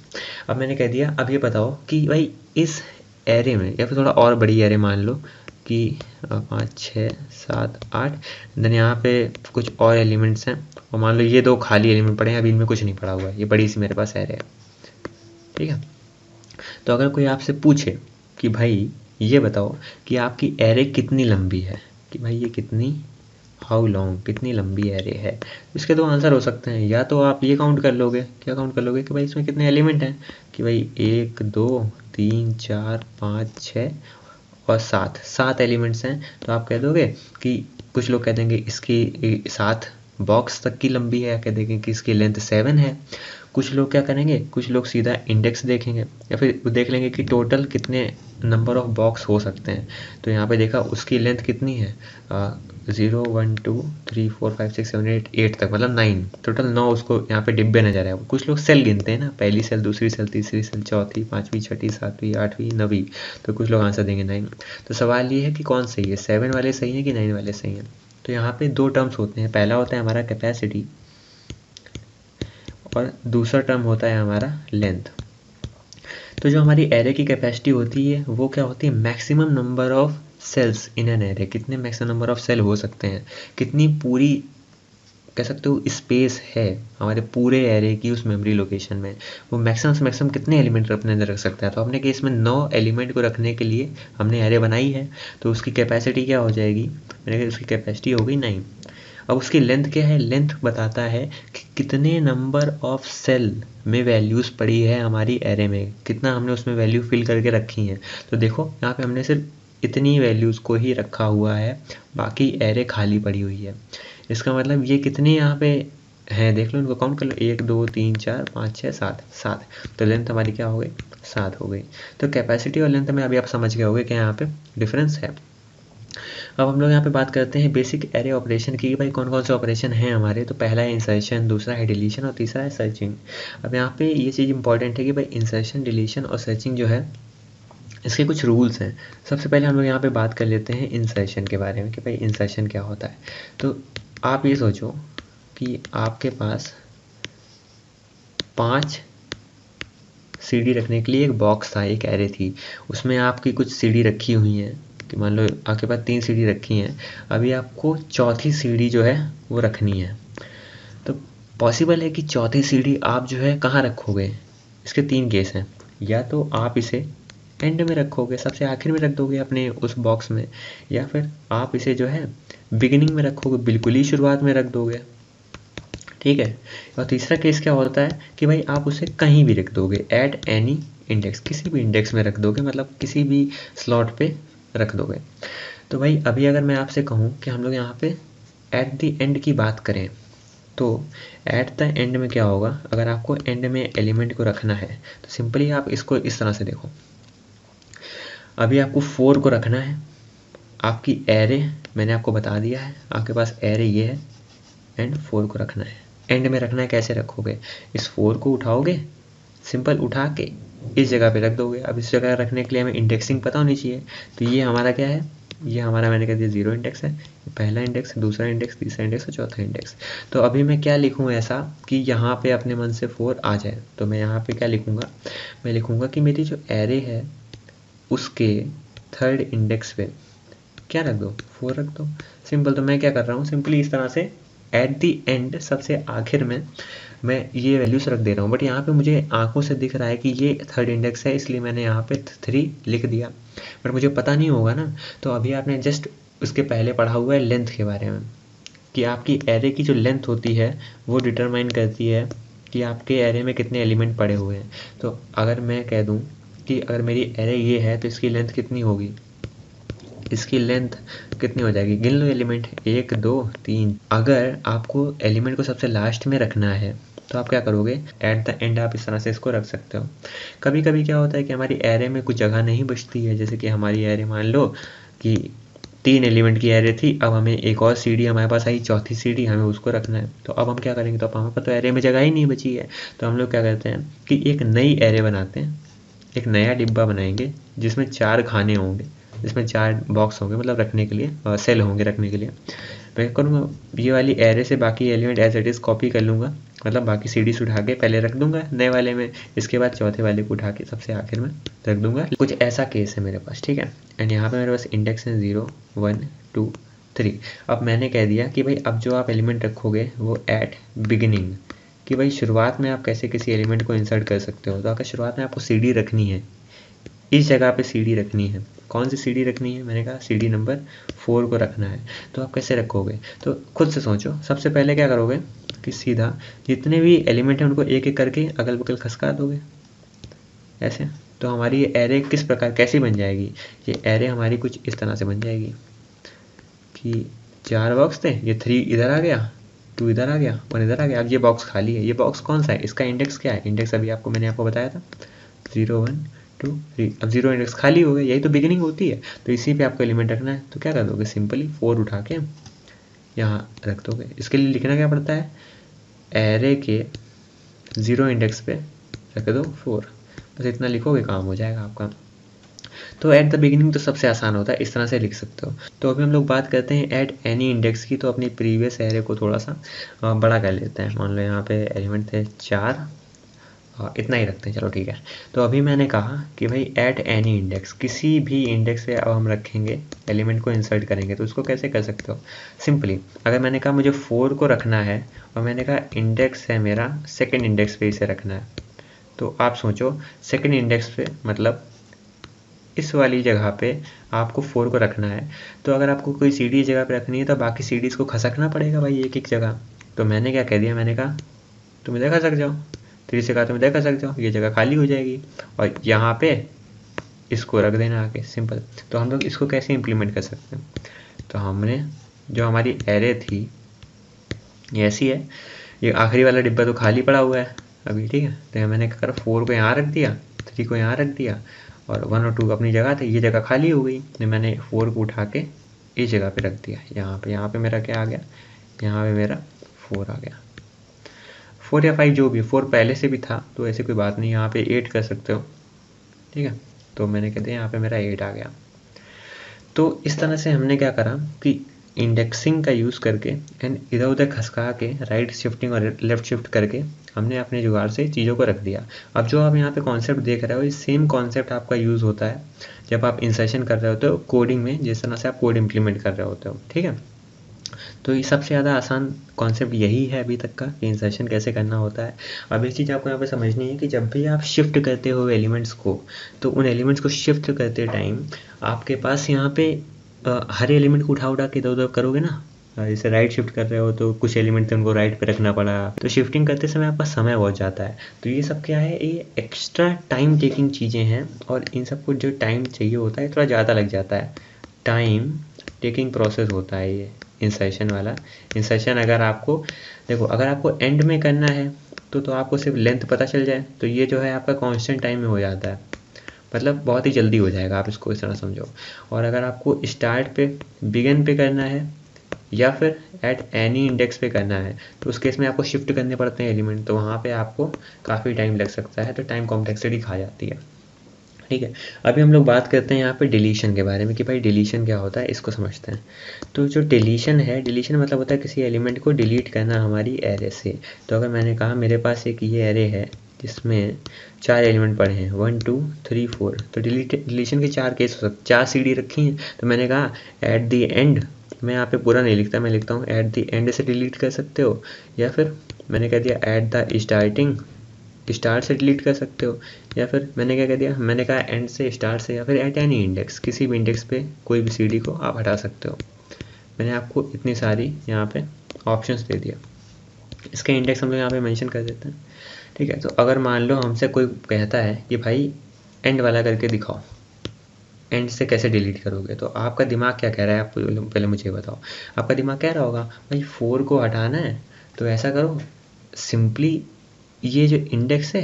अब मैंने कह दिया अब ये बताओ कि भाई इस एरे में, या फिर थोड़ा और बड़ी एरे मान लो कि 5 6 7 8, देन यहाँ पे कुछ और एलिमेंट्स हैं और मान लो ये 2 खाली एलिमेंट पड़े हैं, अभी इनमें कुछ नहीं पड़ा हुआ है, ये बड़ी सी मेरे पास एरे है। ठीक है। तो अगर कोई आपसे पूछे कि भाई ये बताओ कि आपकी एरे कितनी लंबी है, कि भाई ये कितनी, हाउ लॉन्ग, कितनी लंबी एरे है, इसके 2 आंसर हो सकते हैं। या तो आप ये काउंट कर लोगे, क्या काउंट कर लोगे कि भाई इसमें कितने एलिमेंट हैं, कि भाई 1 2 3 4 5 6 और 7 एलिमेंट्स हैं। तो आप कह दोगे कि कुछ लोग कह देंगे इसकी 7 बॉक्स तक की लंबी है, कह देंगे कि इसकी लेंथ 7 है। कुछ लोग क्या करेंगे, कुछ लोग सीधा इंडेक्स देखेंगे या फिर देख लेंगे कि टोटल कितने नंबर ऑफ बॉक्स हो सकते हैं। तो यहाँ पे देखा उसकी लेंथ कितनी है, 0 1 2 3 4 5 6 7 8 तक, मतलब 9, टोटल 9 उसको यहाँ पे डिब्बे नजर आए। कुछ लोग सेल गिनते हैं ना, पहली सेल, दूसरी सेल, तीसरी सेल, चौथी, 5वीं, 6ठी, 7वीं, 8वीं, 9वीं, तो कुछ लोग आंसर देंगे 9। तो सवाल ये है कि कौन सही है, 7 वाले सही है कि 9 वाले सही हैं। तो यहाँ पे 2 टर्म्स होते हैं, पहला होता है हमारा कैपेसिटी और दूसरा टर्म होता है हमारा लेंथ। तो जो हमारी एरे की कैपेसिटी होती है वो क्या होती है, maximum number of cells in an array, कितने मैक्सिमम नंबर ऑफ सेल हो सकते हैं, कितनी पूरी कह सकते हो स्पेस है हमारे पूरे एरे की उस मेमोरी लोकेशन में, वो मैक्सिमम से मैक्सिमम कितने एलिमेंट अपने अंदर रख सकता है। तो अपने केस में 9 एलिमेंट को रखने के लिए हमने एरे बनाई है, तो उसकी कैपेसिटी क्या हो जाएगी, मैंने कहा उसकी कैपेसिटी हो गई 9। अब उसकी लेंथ क्या है, लेंथ बताता है कि कितने नंबर ऑफ सेल में वैल्यूज़ पड़ी है हमारी एरे में, कितना हमने उसमें वैल्यू फिल करके रखी हैं। तो देखो यहाँ पे हमने सिर्फ इतनी वैल्यूज़ को ही रखा हुआ है, बाकी एरे खाली पड़ी हुई है। इसका मतलब ये कितनी यहाँ पे हैं, देख लो इनको काउंट कर लो, 1 2 3 4 5 6 7 7। तो लेंथ हमारी क्या हो गई, 7 हो गई। तो कैपेसिटी और लेंथ में अभी आप समझ गए होंगे कि यहाँ पे डिफरेंस है। अब हम लोग यहाँ पे बात करते हैं बेसिक एरे ऑपरेशन की, भाई कौन कौन से ऑपरेशन हैं हमारे। तो पहला है इंसर्शन, दूसरा है डिलीशन और तीसरा है सर्चिंग। अब यहाँ पे ये चीज़ इंपॉर्टेंट है कि भाई इंसर्शन, डिलीशन और सर्चिंग जो है इसके कुछ रूल्स हैं। सबसे पहले हम लोग यहाँ पे बात कर लेते हैं इंसर्शन के बारे में कि भाई इंसर्शन क्या होता है। तो आप ये सोचो कि आपके पास 5 सीडी रखने के लिए एक बॉक्स था, एक एरे थी, उसमें आपकी कुछ सीडी रखी हुई हैं कि मान लो आपके पास 3 सीडी रखी हैं, अभी आपको चौथी सीडी जो है वो रखनी है। तो पॉसिबल है कि चौथी सीडी आप जो है कहाँ रखोगे, इसके 3 केस हैं। या तो आप इसे एंड में रखोगे, सबसे आखिर में रख दोगे अपने उस बॉक्स में, या फिर आप इसे जो है बिगिनिंग में रखोगे, बिल्कुल ही शुरुआत में रख दोगे, ठीक है। और तीसरा केस क्या होता है कि भाई आप उसे कहीं भी रख दोगे, एट एनी इंडेक्स, किसी भी इंडेक्स में रख दोगे, मतलब किसी भी स्लॉट पे रख दोगे। तो भाई अभी अगर मैं आपसे कहूँ कि हम लोग यहाँ पे एट द एंड की बात करें, तो एट द एंड में क्या होगा, अगर आपको एंड में एलिमेंट को रखना है तो सिंपली आप इसको इस तरह से देखो। अभी आपको 4 को रखना है, आपकी एरे मैंने आपको बता दिया है, आपके पास एरे ये है, एंड 4 को रखना है। एंड में रखना है, कैसे रखोगे, इस 4 को उठाओगे, सिंपल उठा के इस जगह पे रख दोगे। अब इस जगह रखने के लिए हमें इंडेक्सिंग पता होनी चाहिए। तो ये हमारा क्या है, ये हमारा मैंने कह दिया 0 इंडेक्स है, पहला इंडेक्स, दूसरा इंडेक्स, तीसरा इंडेक्स और चौथा इंडेक्स। तो अभी मैं क्या लिखूँ ऐसा कि यहाँ पे अपने मन से 4 आ जाए। तो मैं यहाँ पे क्या लिखूँगा, मैं लिखूँगा कि मेरी जो एरे है उसके 3rd इंडेक्स पे क्या रख दो, 4 रख दो, सिंपल। तो मैं क्या कर रहा हूँ, सिंपली इस तरह से एट दी एंड सबसे आखिर में मैं ये वैल्यूज रख दे रहा हूँ। बट यहाँ पे मुझे आंखों से दिख रहा है कि ये 3rd इंडेक्स है, इसलिए मैंने यहाँ पे 3 लिख दिया, बट मुझे पता नहीं होगा ना। तो अभी आपने जस्ट उसके पहले पढ़ा हुआ है लेंथ के बारे में, कि आपकी एरे की जो लेंथ होती है वो डिटरमाइन करती है कि आपके एरे में कितने एलिमेंट पड़े हुए हैं। तो अगर मैं कह दूँ कि अगर मेरी एरे ये है तो इसकी लेंथ कितनी होगी, इसकी लेंथ कितनी हो जाएगी, गिन लो एलिमेंट, 1 2 3। अगर आपको एलिमेंट को सबसे लास्ट में रखना है तो आप क्या करोगे, एट द एंड आप इस तरह से इसको रख सकते हो। कभी कभी क्या होता है कि हमारी एरे में कुछ जगह नहीं बचती है, जैसे कि हमारी एरे मान लो कि 3 एलिमेंट की एरे थी, अब हमें एक और सीडी हमारे पास आई, चौथी सीडी, हमें उसको रखना है। तो अब हम क्या करेंगे, तो अब हमारे पास तो एरे में जगह ही नहीं बची है। तो हम लोग क्या करते हैं कि एक नई एरे बनाते हैं, एक नया डिब्बा बनाएंगे जिसमें 4 खाने होंगे, जिसमें 4 बॉक्स होंगे, मतलब रखने के लिए सेल होंगे रखने के लिए। मैं करूँगा ये वाली एरे से बाकी element as it is copy कर लूँगा, मतलब बाकी सीडीज उठा के पहले रख दूंगा नए वाले में, इसके बाद चौथे वाले को उठा के सबसे आखिर में रख दूंगा। कुछ ऐसा केस है मेरे पास, ठीक है। एंड यहाँ पे मेरे पास इंडेक्स है 0 1 2 3। अब मैंने कह दिया कि भाई अब जो आप एलिमेंट रखोगे वो एट बिगिनिंग, कि भाई शुरुआत में आप कैसे किसी एलिमेंट को इंसर्ट कर सकते हो। तो अगर शुरुआत में आपको सीडी रखनी है, इस जगह पे सीडी रखनी है, कौन सी सीडी रखनी है, मैंने कहा सीडी नंबर 4 को रखना है। तो आप कैसे रखोगे, तो खुद से सोचो। सबसे पहले क्या करोगे कि सीधा जितने भी एलिमेंट हैं उनको एक एक करके अगल बगल खसका दोगे ऐसे। तो हमारी ये एरे किस प्रकार कैसी बन जाएगी, ये एरे हमारी कुछ इस तरह से बन जाएगी कि 4 बॉक्स थे, ये 3 इधर आ गया, 2 इधर आ गया, 1 इधर आ गया। अब ये बॉक्स खाली है, ये बॉक्स कौन सा है, इसका इंडेक्स क्या है, इंडेक्स अभी मैंने आपको बताया था 0 1 2 3। अब 0 इंडेक्स खाली हो गया, यही तो बिगिनिंग होती है। तो इसी पे आपको एलिमेंट रखना है, तो क्या कर दोगे, सिंपली 4 उठा के यहाँ रख दोगे। इसके लिए लिखना क्या पड़ता है, एरे के 0 इंडेक्स पे रख दो 4, बस इतना लिखोगे काम हो जाएगा आपका। तो एट द बिगिनिंग तो सबसे आसान होता है, इस तरह से लिख सकते हो। तो अभी हम लोग बात करते हैं एट एनी इंडेक्स की। तो अपनी प्रीवियस एरे को थोड़ा सा बड़ा कर लेते हैं। मान लो यहाँ पे एलिमेंट थे 4, इतना ही रखते हैं, चलो ठीक है। तो अभी मैंने कहा कि भाई एट एनी इंडेक्स, किसी भी इंडेक्स पे अब हम रखेंगे एलिमेंट को इंसर्ट करेंगे। तो उसको कैसे कर सकते हो, सिंपली अगर मैंने कहा मुझे 4 को रखना है और मैंने कहा इंडेक्स है मेरा 2nd इंडेक्स पे इसे रखना है, तो आप सोचो 2nd इंडेक्स पे मतलब इस वाली जगह पे आपको 4 को रखना है। तो अगर आपको कोई सीढ़ी जगह पे रखनी है तो बाकी सीढ़ीज़ को खसकना पड़ेगा भाई एक एक जगह। तो मैंने क्या कह दिया, मैंने कहा तुम इधर खसक जाओ, 3 से कहा तुम इधर खसक जाओ, ये जगह खाली हो जाएगी और यहाँ पे इसको रख देना आके, सिंपल। तो हम लोग इसको कैसे इम्प्लीमेंट कर सकते हैं, तो हमने जो हमारी एरे थी ये ऐसी है, ये आखिरी वाला डिब्बा तो खाली पड़ा हुआ है अभी, ठीक है। तो मैंने क्या करा, 4 को यहाँ रख दिया, 3 को यहाँ रख दिया और 1 और 2 अपनी जगह थे, ये जगह खाली हो गई। तो मैंने 4 को उठा के इस जगह पे रख दिया, यहाँ पे मेरा क्या आ गया, यहाँ पे मेरा 4 आ गया। 4 या 5 जो भी, 4 पहले से भी था तो ऐसे कोई बात नहीं, यहाँ पे 8 कर सकते हो, ठीक है। तो मैंने कहते हैं यहाँ पे मेरा 8 आ गया। तो इस तरह से हमने क्या करा कि इंडेक्सिंग का यूज़ करके एंड इधर उधर खसका के राइट शिफ्टिंग और लेफ्ट शिफ्ट करके हमने अपने जुगाड़ से चीज़ों को रख दिया। अब जो आप यहाँ पे कॉन्सेप्ट देख रहे हो, ये सेम कॉन्सेप्ट आपका यूज़ होता है जब आप इंसर्शन कर रहे होते हो कोडिंग में, जिस तरह से आप कोड इम्प्लीमेंट कर रहे होते हो, ठीक है। तो ये सबसे ज़्यादा आसान कॉन्सेप्ट यही है अभी तक का कि इंसर्शन कैसे करना होता है। अब एक चीज़ आपको यहाँ पे समझनी है कि जब भी आप शिफ्ट करते हो एलिमेंट्स को, तो उन एलिमेंट्स को शिफ्ट करते टाइम आपके पास यहाँ पे हर एलिमेंट को उठा के इधर उधर करोगे ना, जैसे राइट शिफ्ट कर रहे हो तो कुछ एलिमेंट थे उनको राइट पे रखना पड़ा, तो शिफ्टिंग करते समय आपका समय बहुत जाता है। तो ये सब क्या है, ये एक्स्ट्रा टाइम टेकिंग चीज़ें हैं और इन सबको जो टाइम चाहिए होता है थोड़ा ज़्यादा लग जाता है, टाइम टेकिंग प्रोसेस होता है ये इंसर्शन वाला। इंसर्शन अगर आपको देखो, अगर आपको एंड में करना है तो आपको सिर्फ लेंथ पता चल जाए तो ये जो है आपका कांस्टेंट टाइम में हो जाता है, मतलब बहुत ही जल्दी हो जाएगा, आप इसको इस तरह समझो। और अगर आपको स्टार्ट पे, बिगिन पे करना है या फिर एट एनी इंडेक्स पे करना है तो उस केस में आपको शिफ्ट करने पड़ते हैं एलिमेंट, तो वहाँ पे आपको काफ़ी टाइम लग सकता है, तो टाइम कॉम्प्लेक्सिटी खा जाती है, ठीक है। अभी हम लोग बात करते हैं यहाँ पे डिलीशन के बारे में कि भाई डिलीशन क्या होता है, इसको समझते हैं। तो जो डिलीशन है, डिलीशन मतलब होता है किसी एलिमेंट को डिलीट करना हमारी एरे से। तो अगर मैंने कहा मेरे पास एक ये एरे है जिसमें 4 एलिमेंट पड़े हैं 1 2 3 4, तो डिलीशन के 4 केस हो सकते, 4 सीढ़ी रखी हैं। तो मैंने कहा एट द एंड, मैं यहाँ पे पूरा नहीं लिखता, मैं लिखता हूँ एट द एंड से डिलीट कर सकते हो, या फिर मैंने कह दिया एट द स्टार्टिंग, स्टार्ट से डिलीट कर सकते हो, या फिर मैंने क्या कह दिया, मैंने कहा एंड से, स्टार्ट से, या फिर एट एनी इंडेक्स, किसी भी इंडेक्स पे कोई भी सीढ़ी को आप हटा सकते हो। मैंने आपको इतनी सारी यहाँ पे ऑप्शंस दे दिया, इसके इंडेक्स हम लोग यहाँ पे मेंशन कर देते हैं, ठीक है। तो अगर मान लो हमसे कोई कहता है कि भाई एंड वाला करके दिखाओ, एंड से कैसे डिलीट करोगे, तो आपका दिमाग क्या कह रहा है, आप पहले मुझे बताओ। आपका दिमाग कह रहा होगा भाई 4 को हटाना है, तो ऐसा करो सिंपली ये जो इंडेक्स है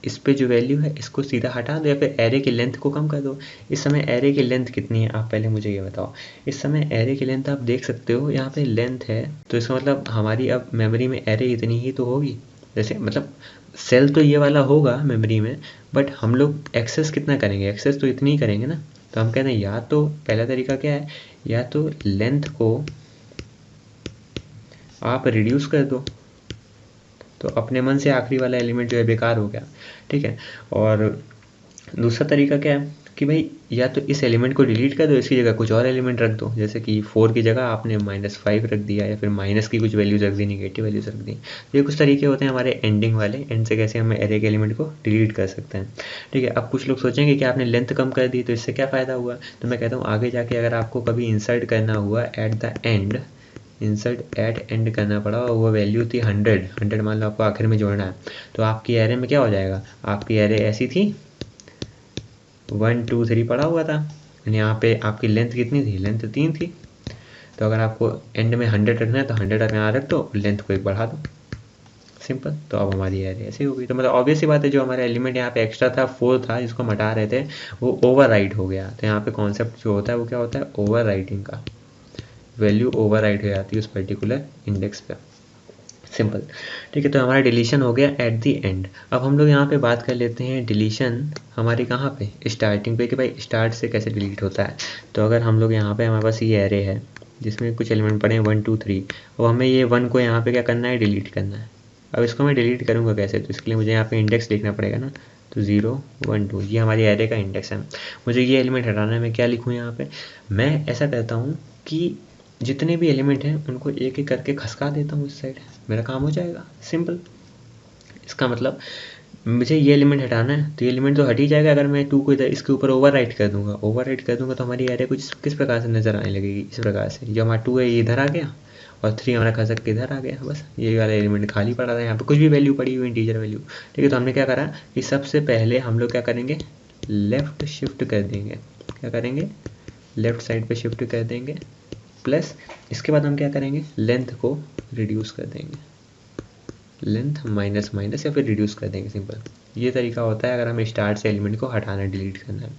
इस पे जो वैल्यू है इसको सीधा हटा दो, या फिर एरे की लेंथ को कम कर दो। इस समय एरे की लेंथ कितनी है, आप पहले मुझे ये बताओ। इस समय एरे की लेंथ आप देख सकते हो यहाँ पे लेंथ है, तो इसका मतलब हमारी अब मेमोरी में एरे इतनी ही तो होगी, जैसे मतलब सेल तो ये वाला होगा मेमोरी में, बट हम लोग एक्सेस कितना करेंगे, एक्सेस तो इतनी ही करेंगे ना। तो हम कहते हैं या तो पहला तरीका क्या है, या तो लेंथ को आप रिड्यूस कर दो, तो अपने मन से आखिरी वाला एलिमेंट जो है बेकार हो गया, ठीक है। और दूसरा तरीका क्या है कि भाई या तो इस एलिमेंट को डिलीट कर दो, इसकी जगह कुछ और एलिमेंट रख दो, जैसे कि 4 की जगह आपने -5 रख दिया, या फिर माइनस की कुछ वैल्यूज रख दी, निगेटिव वैल्यूज रख दी। तो ये कुछ तरीके होते हैं हमारे एंडिंग वाले, एंड से कैसे हम एरे के एलिमेंट को डिलीट कर सकते हैं, ठीक है। अब कुछ लोग सोचेंगे कि आपने लेंथ कम कर दी तो इससे क्या फ़ायदा हुआ, तो मैं कहता हूँ आगे जाके अगर आपको कभी इंसर्ट करना हुआ at the end, insert at end करना पड़ा और वो वैल्यू थी 100 मान लो आपको आखिर में जोड़ना है, तो आपकी एरे में क्या हो जाएगा, आपकी एरे ऐसी थी 1 2 3 पड़ा हुआ था, यहाँ पे आपकी लेंथ कितनी थी, लेंथ 3 थी। तो अगर आपको एंड में 100 रखना है तो 100 यहाँ रख दो, लेंथ को एक बढ़ा दो, सिंपल। तो अब हमारी एरे ऐसी हो गई। तो मतलब ऑब्वियस सी बात है, जो हमारा एलिमेंट यहाँ पे एक्स्ट्रा था 4 था जिसको हम हटा रहे थे, वो ओवर राइट हो गया। तो यहाँ पे कॉन्सेप्ट जो होता है वो क्या होता है, ओवर राइटिंग का, वैल्यू ओवर राइट हो जाती है उस पर्टिकुलर इंडेक्स पे, सिंपल, ठीक है। तो हमारा डिलीशन हो गया एट दी एंड। अब हम लोग यहाँ पे बात कर लेते हैं डिलीशन हमारी कहाँ पे, स्टार्टिंग पे, कि भाई स्टार्ट से कैसे डिलीट होता है। तो अगर हम लोग यहाँ पे, हमारे पास ये एरे है जिसमें कुछ एलिमेंट पड़े हैं 1 2 3, और हमें ये 1 को यहाँ पे क्या करना है, डिलीट करना है। अब इसको मैं डिलीट करूँगा कैसे, तो इसके लिए मुझे यहाँ पे इंडेक्स लिखना पड़ेगा ना, तो 0 1 2 ये हमारी एरे का इंडेक्स है। मुझे ये एलिमेंट हटाना है, मैं क्या लिखूँ यहाँ पे, मैं ऐसा करता हूँ कि जितने भी एलिमेंट हैं उनको एक एक करके खसका देता हूँ इस साइड, मेरा काम हो जाएगा, सिंपल। इसका मतलब मुझे ये एलिमेंट हटाना है, तो ये एलिमेंट तो हट ही जाएगा अगर मैं 2 को इधर इसके ऊपर ओवरराइट कर दूंगा। ओवरराइट कर दूंगा तो हमारी एरे कुछ किस प्रकार से नज़र आने लगेगी, इस प्रकार से। जो हमारा 2 है ये इधर आ गया और 3 हमारा खसक के इधर आ गया, बस ये वाला एलिमेंट खाली पड़ा था, यहाँ पे कुछ भी वैल्यू पड़ी हुई इंटीजर वैल्यू। ठीक है, तो हमने क्या करा कि सबसे पहले हम लोग क्या करेंगे, लेफ़्ट शिफ्ट कर देंगे। क्या करेंगे, लेफ़्ट साइड पे शिफ्ट कर देंगे, प्लस इसके बाद हम क्या करेंगे, लेंथ को रिड्यूस कर देंगे। लेंथ माइनस माइनस या फिर रिड्यूस कर देंगे, सिंपल। ये तरीका होता है अगर हमें स्टार्ट से एलिमेंट को हटाना डिलीट करना है।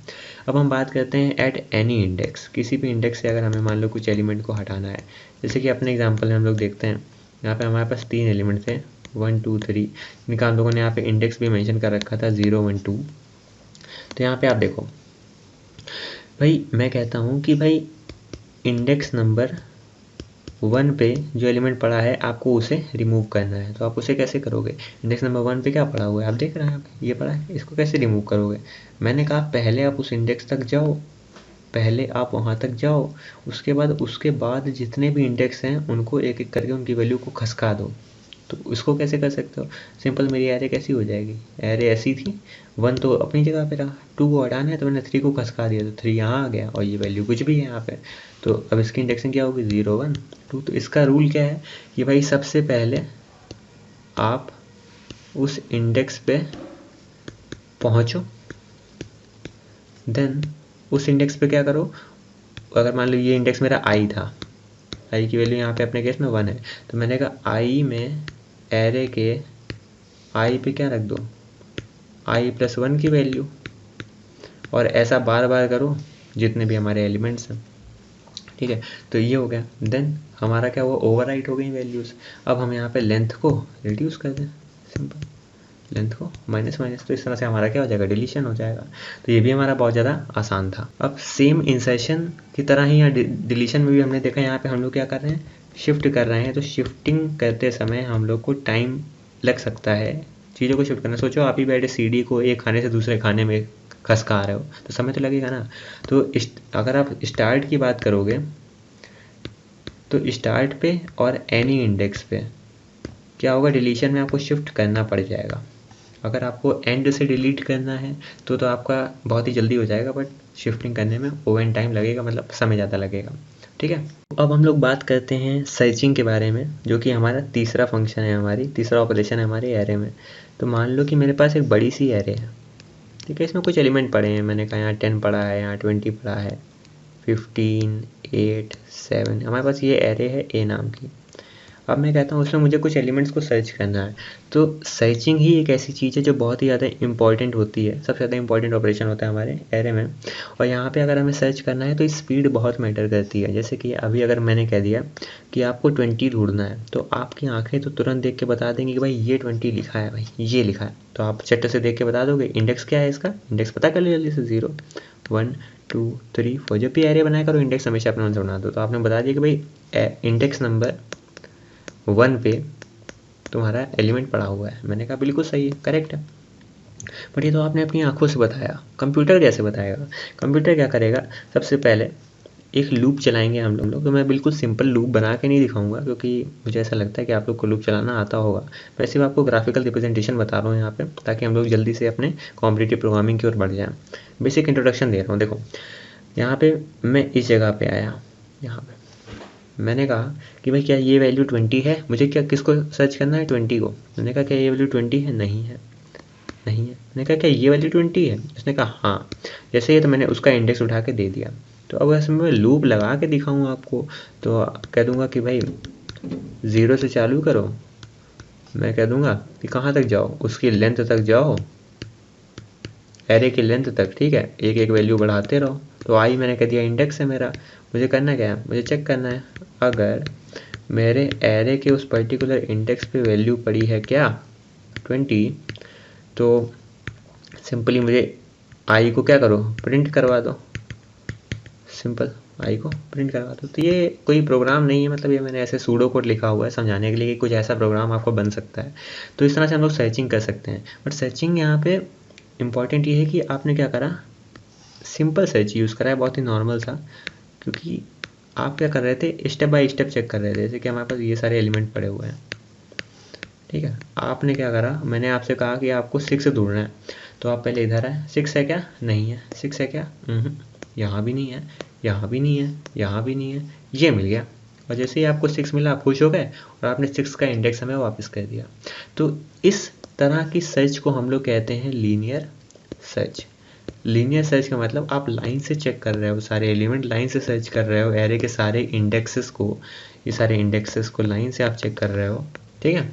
अब हम बात करते हैं एट एनी इंडेक्स, किसी भी इंडेक्स से अगर हमें मान लो कुछ एलिमेंट को हटाना है। जैसे कि अपने एग्जांपल में हम लोग देखते हैं, यहाँ पे हमारे पास 3 एलिमेंट थे 1 2 3, इनका हम लोगों ने यहाँ पे इंडेक्स भी मेंशन कर रखा था 0 1 2। तो यहाँ पे आप देखो भाई, मैं कहता हूँ कि भाई इंडेक्स नंबर 1 पे जो एलिमेंट पड़ा है आपको उसे रिमूव करना है। तो आप उसे कैसे करोगे, इंडेक्स नंबर 1 पे क्या पड़ा हुआ है आप देख रहे हैं, ये पड़ा है, इसको कैसे रिमूव करोगे। मैंने कहा पहले आप उस इंडेक्स तक जाओ, पहले आप वहाँ तक जाओ, उसके बाद जितने भी इंडेक्स हैं उनको एक एक करके उनकी वैल्यू को खसका दो। तो इसको कैसे कर सकते हो, सिंपल, मेरी एरे कैसी हो जाएगी, एरे ऐसी थी, 1 तो अपनी जगह पे रहा, 2 को हटाना है तो मैंने 3 को खसका दिया, तो 3 यहाँ आ गया और ये वैल्यू कुछ भी है यहाँ पे। तो अब इसकी इंडेक्सिंग क्या होगी, 0 1 2। तो इसका रूल क्या है कि भाई सबसे पहले आप उस इंडेक्स पे पहुँचो, देन उस इंडेक्स पे क्या करो, अगर मान लो ये इंडेक्स मेरा आई था, आई की वैल्यू यहाँ पे अपने केस में 1 है, तो मैंने कहा आई में एरे के आई पे क्या रख दो, आई प्लस 1 की वैल्यू, और ऐसा बार बार करो जितने भी हमारे एलिमेंट्स हैं। ठीक है, तो ये हो गया, देन हमारा क्या हुआ, ओवरराइट हो गई वैल्यूज़। अब हम यहाँ पे लेंथ को रिड्यूस कर दें, सिंपल, लेंथ को माइनस माइनस, तो इस तरह से हमारा क्या हो जाएगा, डिलीशन हो जाएगा। तो ये भी हमारा बहुत ज़्यादा आसान था। अब सेम इंसर्शन की तरह ही यहाँ डिलीशन में भी हमने देखा, यहाँ पे हम लोग क्या कर रहे हैं, शिफ्ट कर रहे हैं। तो शिफ्टिंग करते समय हम लोग को टाइम लग सकता है चीज़ों को शिफ्ट करना। सोचो आप ही बैठे सीडी को एक खाने से दूसरे खाने में खसका रहे हो, तो समय तो लगेगा ना। तो अगर आप स्टार्ट की बात करोगे तो स्टार्ट पे और एनी इंडेक्स पे क्या होगा, डिलीशन में आपको शिफ्ट करना पड़ जाएगा। अगर आपको एंड से डिलीट करना है तो आपका बहुत ही जल्दी हो जाएगा, बट शिफ्टिंग करने में ओवन टाइम लगेगा, मतलब समय ज़्यादा लगेगा। ठीक है, अब हम लोग बात करते हैं सर्चिंग के बारे में, जो कि हमारा तीसरा फंक्शन है, हमारी तीसरा ऑपरेशन है हमारे एरे में। तो मान लो कि मेरे पास एक बड़ी सी एरे है, ठीक है, इसमें कुछ एलिमेंट पड़े हैं, मैंने कहा यहाँ 10 पड़ा है, यहाँ 20 पड़ा है, 15 8 7, हमारे पास ये एरे है ए नाम की। अब मैं कहता हूँ उसमें मुझे कुछ एलिमेंट्स को सर्च करना है। तो सर्चिंग ही एक ऐसी चीज़ है जो बहुत ही ज़्यादा इंपॉर्टेंट होती है, सबसे ज़्यादा इंपॉर्टेंट ऑपरेशन होता है हमारे एरे में। और यहाँ पे अगर हमें सर्च करना है तो स्पीड बहुत मैटर करती है। जैसे कि अभी अगर मैंने कह दिया कि आपको 20 ढूंढना है, तो आपकी आंखें तो तुरंत देख के बता देंगी कि भाई ये 20 लिखा है, भाई ये लिखा है, तो आप चट से देख के बता दोगे। इंडेक्स क्या है इसका, इंडेक्स पता कर लो जल्दी से, 0 1 2 3 4। जब भी एरे बनाया करो इंडेक्स हमेशा अपने मन से बना दो। तो आपने बता दिया कि भाई इंडेक्स नंबर 1 पे तुम्हारा एलिमेंट पड़ा हुआ है। मैंने कहा बिल्कुल सही है, करेक्ट है। बट ये तो आपने अपनी आंखों से बताया, कंप्यूटर कैसे बताएगा, कंप्यूटर क्या करेगा, सबसे पहले एक लूप चलाएंगे हम लोग। तो मैं बिल्कुल सिंपल लूप बना के नहीं दिखाऊंगा, क्योंकि मुझे ऐसा लगता है कि आप लोग को लूप चलाना आता होगा। मैं सिर्फ आपको ग्राफिकल रिप्रेजेंटेशन बता रहा हूँ यहाँ पे, ताकि हम लोग जल्दी से अपने कॉम्पिटिटिव प्रोग्रामिंग की ओर बढ़ जाएँ। बेसिक इंट्रोडक्शन दे रहा हूँ। देखो यहाँ पे मैं इस जगह पे आया, यहाँ पे मैंने कहा कि भाई क्या ये वैल्यू 20 है, मुझे क्या किसको सर्च करना है, 20 को। मैंने कहा क्या ये वैल्यू 20 है, नहीं है, नहीं है। मैंने कहा क्या ये वैल्यू 20 है, उसने कहा हाँ। जैसे ही तो मैंने उसका इंडेक्स उठा के दे दिया। तो अब ऐसे मैं लूप लगा के दिखाऊँ आपको, तो कह दूंगा कि भाई 0 से चालू करो, मैं कह दूंगा कि कहाँ तक जाओ, उसकी लेंथ तक जाओ, एरे की लेंथ तक, ठीक है, एक एक वैल्यू बढ़ाते रहो। तो आई मैंने कह दिया इंडेक्स है मेरा, मुझे करना क्या है, मुझे चेक करना है अगर मेरे एरे के उस पर्टिकुलर इंडेक्स पे वैल्यू पड़ी है क्या 20, तो सिंपली मुझे आई को क्या करो, प्रिंट करवा दो, सिंपल आई को प्रिंट करवा दो। तो ये कोई प्रोग्राम नहीं है, मतलब ये मैंने ऐसे सूडो कोड लिखा हुआ है समझाने के लिए कि कुछ ऐसा प्रोग्राम आपको बन सकता है। तो इस तरह से हम लोग सर्चिंग कर सकते हैं। बट सर्चिंग यहाँ पे इम्पॉर्टेंट ये है कि आपने क्या करा, सिंपल सर्च यूज़ करा है, बहुत ही नॉर्मल सा। क्योंकि आप क्या कर रहे थे, स्टेप बाय स्टेप चेक कर रहे थे। जैसे कि हमारे पास ये सारे एलिमेंट पड़े हुए हैं, ठीक है, आपने क्या करा, मैंने आपसे कहा कि आपको 6 ढूंढना है, तो आप पहले इधर आए, 6 है क्या, नहीं है, 6 है क्या, यहाँ भी नहीं है, यहाँ भी नहीं है, यहाँ भी नहीं है, ये मिल गया। और जैसे ही आपको 6 मिला आप खुश हो गए और आपने 6 का इंडेक्स हमें वापस कर दिया। तो इस तरह की सर्च को हम लोग कहते हैं लीनियर सर्च। लीनियर सर्च का मतलब आप लाइन से चेक कर रहे हो, सारे एलिमेंट लाइन से सर्च कर रहे हो, एरे के सारे इंडेक्सेस को, ये सारे इंडेक्सेस को लाइन से आप चेक कर रहे हो, ठीक है,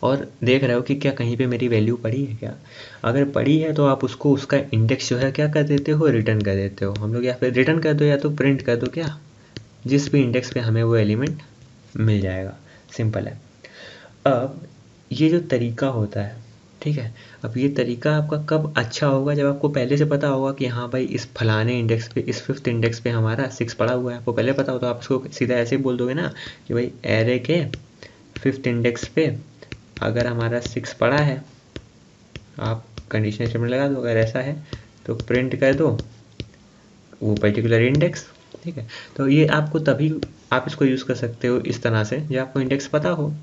और देख रहे हो कि क्या कहीं पे मेरी वैल्यू पड़ी है क्या। अगर पड़ी है तो आप उसको, उसका इंडेक्स जो है क्या कर देते हो, रिटर्न कर देते हो। हम लोग या फिर रिटर्न कर दो या तो प्रिंट कर दो, क्या, जिस भी इंडेक्स पे हमें वो एलिमेंट मिल जाएगा, सिंपल है। अब ये जो तरीका होता है, ठीक है, अब ये तरीका आपका कब अच्छा होगा, जब आपको पहले से पता होगा कि हाँ भाई इस फलाने इंडेक्स पे, इस 5th इंडेक्स पे हमारा 6 पड़ा हुआ है, आपको पहले पता हो तो आप उसको सीधा ऐसे ही बोल दोगे ना कि भाई एरे के 5th इंडेक्स पे अगर हमारा 6 पड़ा है, आप कंडीशनल स्टेटमेंट लगा दो, अगर ऐसा है तो प्रिंट कर दो वो पर्टिकुलर इंडेक्स, ठीक है। तो ये आपको तभी आप इसको यूज़ कर सकते हो इस तरह से जब आपको इंडेक्स पता हो,